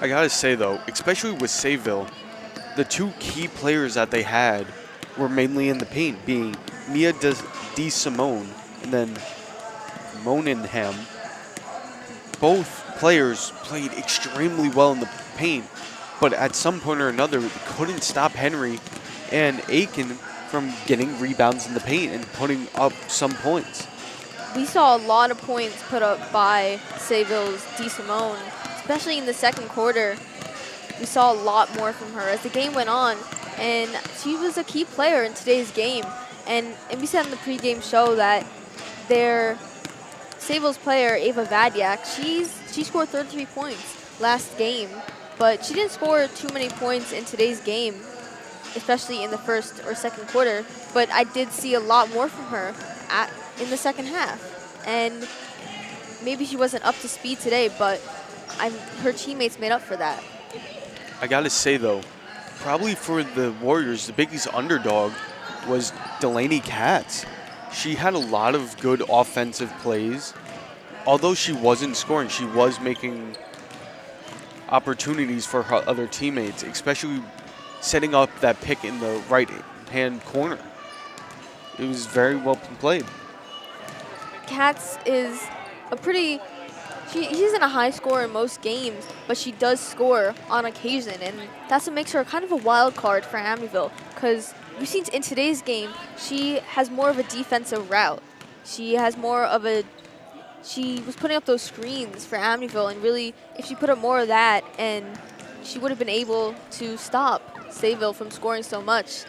I gotta say though, especially with Sayville, the two key players that they had were mainly in the paint, being Mia DeSimone and then Moningham. Both players played extremely well in the paint, but at some point or another, they couldn't stop Henry and Aiken from getting rebounds in the paint and putting up some points. We saw a lot of points put up by Sayville's DeSimone, especially in the second quarter. We saw a lot more from her as the game went on, and she was a key player in today's game. And we said in the pregame show that their Sayville's player, Ava Vadiak, she scored 33 points last game, but she didn't score too many points in today's game, especially in the first or second quarter. But I did see a lot more from her in the second half. And maybe she wasn't up to speed today, but her teammates made up for that. I gotta say though, probably for the Warriors, the biggest underdog was Delaney Katz. She had a lot of good offensive plays. Although she wasn't scoring, she was making opportunities for her other teammates, especially setting up that pick in the right-hand corner. It was very well played. Katz is a pretty... She isn't a high scorer in most games, but she does score on occasion, and that's what makes her kind of a wild card for Amityville, because we've seen in today's game, she has more of a defensive route. She has more of a... She was putting up those screens for Amityville, and really, if she put up more of that, and she would have been able to stop Sayville from scoring so much.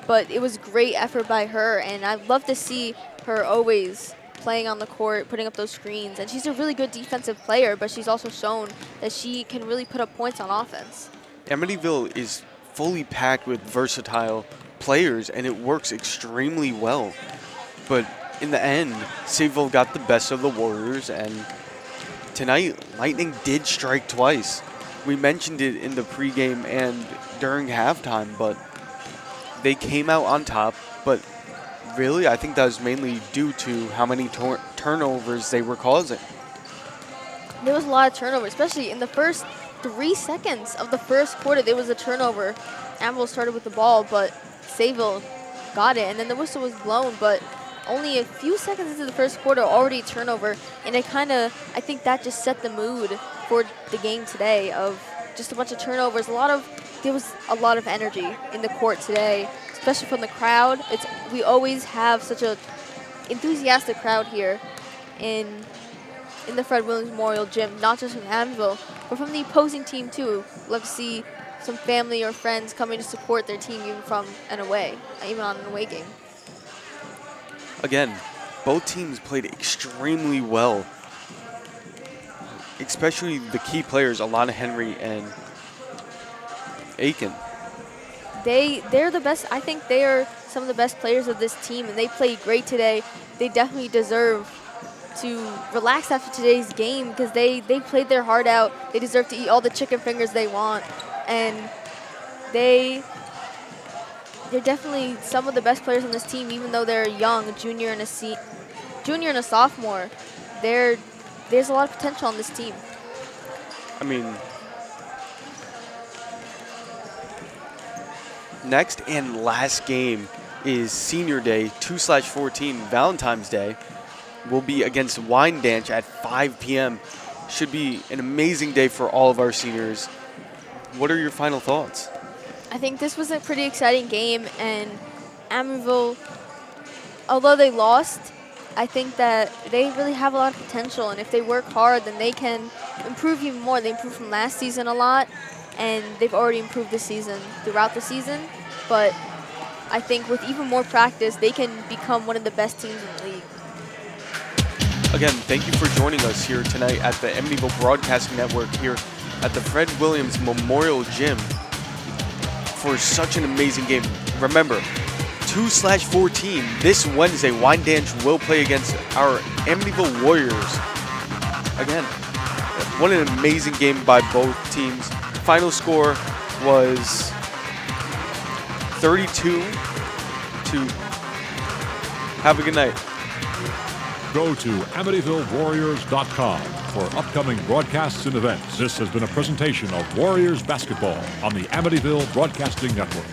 But it was great effort by her, and I'd love to see her always playing on the court, putting up those screens. And she's a really good defensive player, but she's also shown that she can really put up points on offense. Amityville is fully packed with versatile players, and it works extremely well. But in the end, Sayville got the best of the Warriors, and tonight, Lightning did strike twice. We mentioned it in the pregame and during halftime, but they came out on top. But really, I think that was mainly due to how many turnovers they were causing. There was a lot of turnovers, especially in the first 3 seconds of the first quarter. There was a turnover. Amityville started with the ball, but Sayville got it, and then the whistle was blown, but only a few seconds into the first quarter, already a turnover, and I think that just set the mood for the game today of just a bunch of turnovers. There was a lot of energy in the court today, especially from the crowd. We always have such a enthusiastic crowd here in the Fred Williams Memorial Gym, not just from Amityville, but from the opposing team too. Love to see some family or friends coming to support their team even on an away game. Again, both teams played extremely well, especially the key players, Alana Henry and Aiken. They're the best. I think they are some of the best players of this team, and they played great today. They definitely deserve to relax after today's game because they played their heart out. They deserve to eat all the chicken fingers they want, and they're definitely some of the best players on this team, even though they're young, junior and a sophomore. There's a lot of potential on this team. I mean, Next and last game is Senior Day, 2/14, Valentine's Day. Will be against Wyandanch at 5 p.m. Should be an amazing day for all of our seniors. What are your final thoughts? I think this was a pretty exciting game, and Amityville, although they lost, I think that they really have a lot of potential, and if they work hard, then they can improve even more. They improved from last season a lot, and they've already improved this season, throughout the season. But I think with even more practice, they can become one of the best teams in the league. Again, thank you for joining us here tonight at the Amityville Broadcasting Network here at the Fred Williams Memorial Gym for such an amazing game. Remember, 2/14 this Wednesday, Wyandanch will play against our Amityville Warriors. Again, what an amazing game by both teams. Final score was 32 to. Have a good night. Go to AmityvilleWarriors.com for upcoming broadcasts and events. This has been a presentation of Warriors Basketball on the Amityville Broadcasting Network.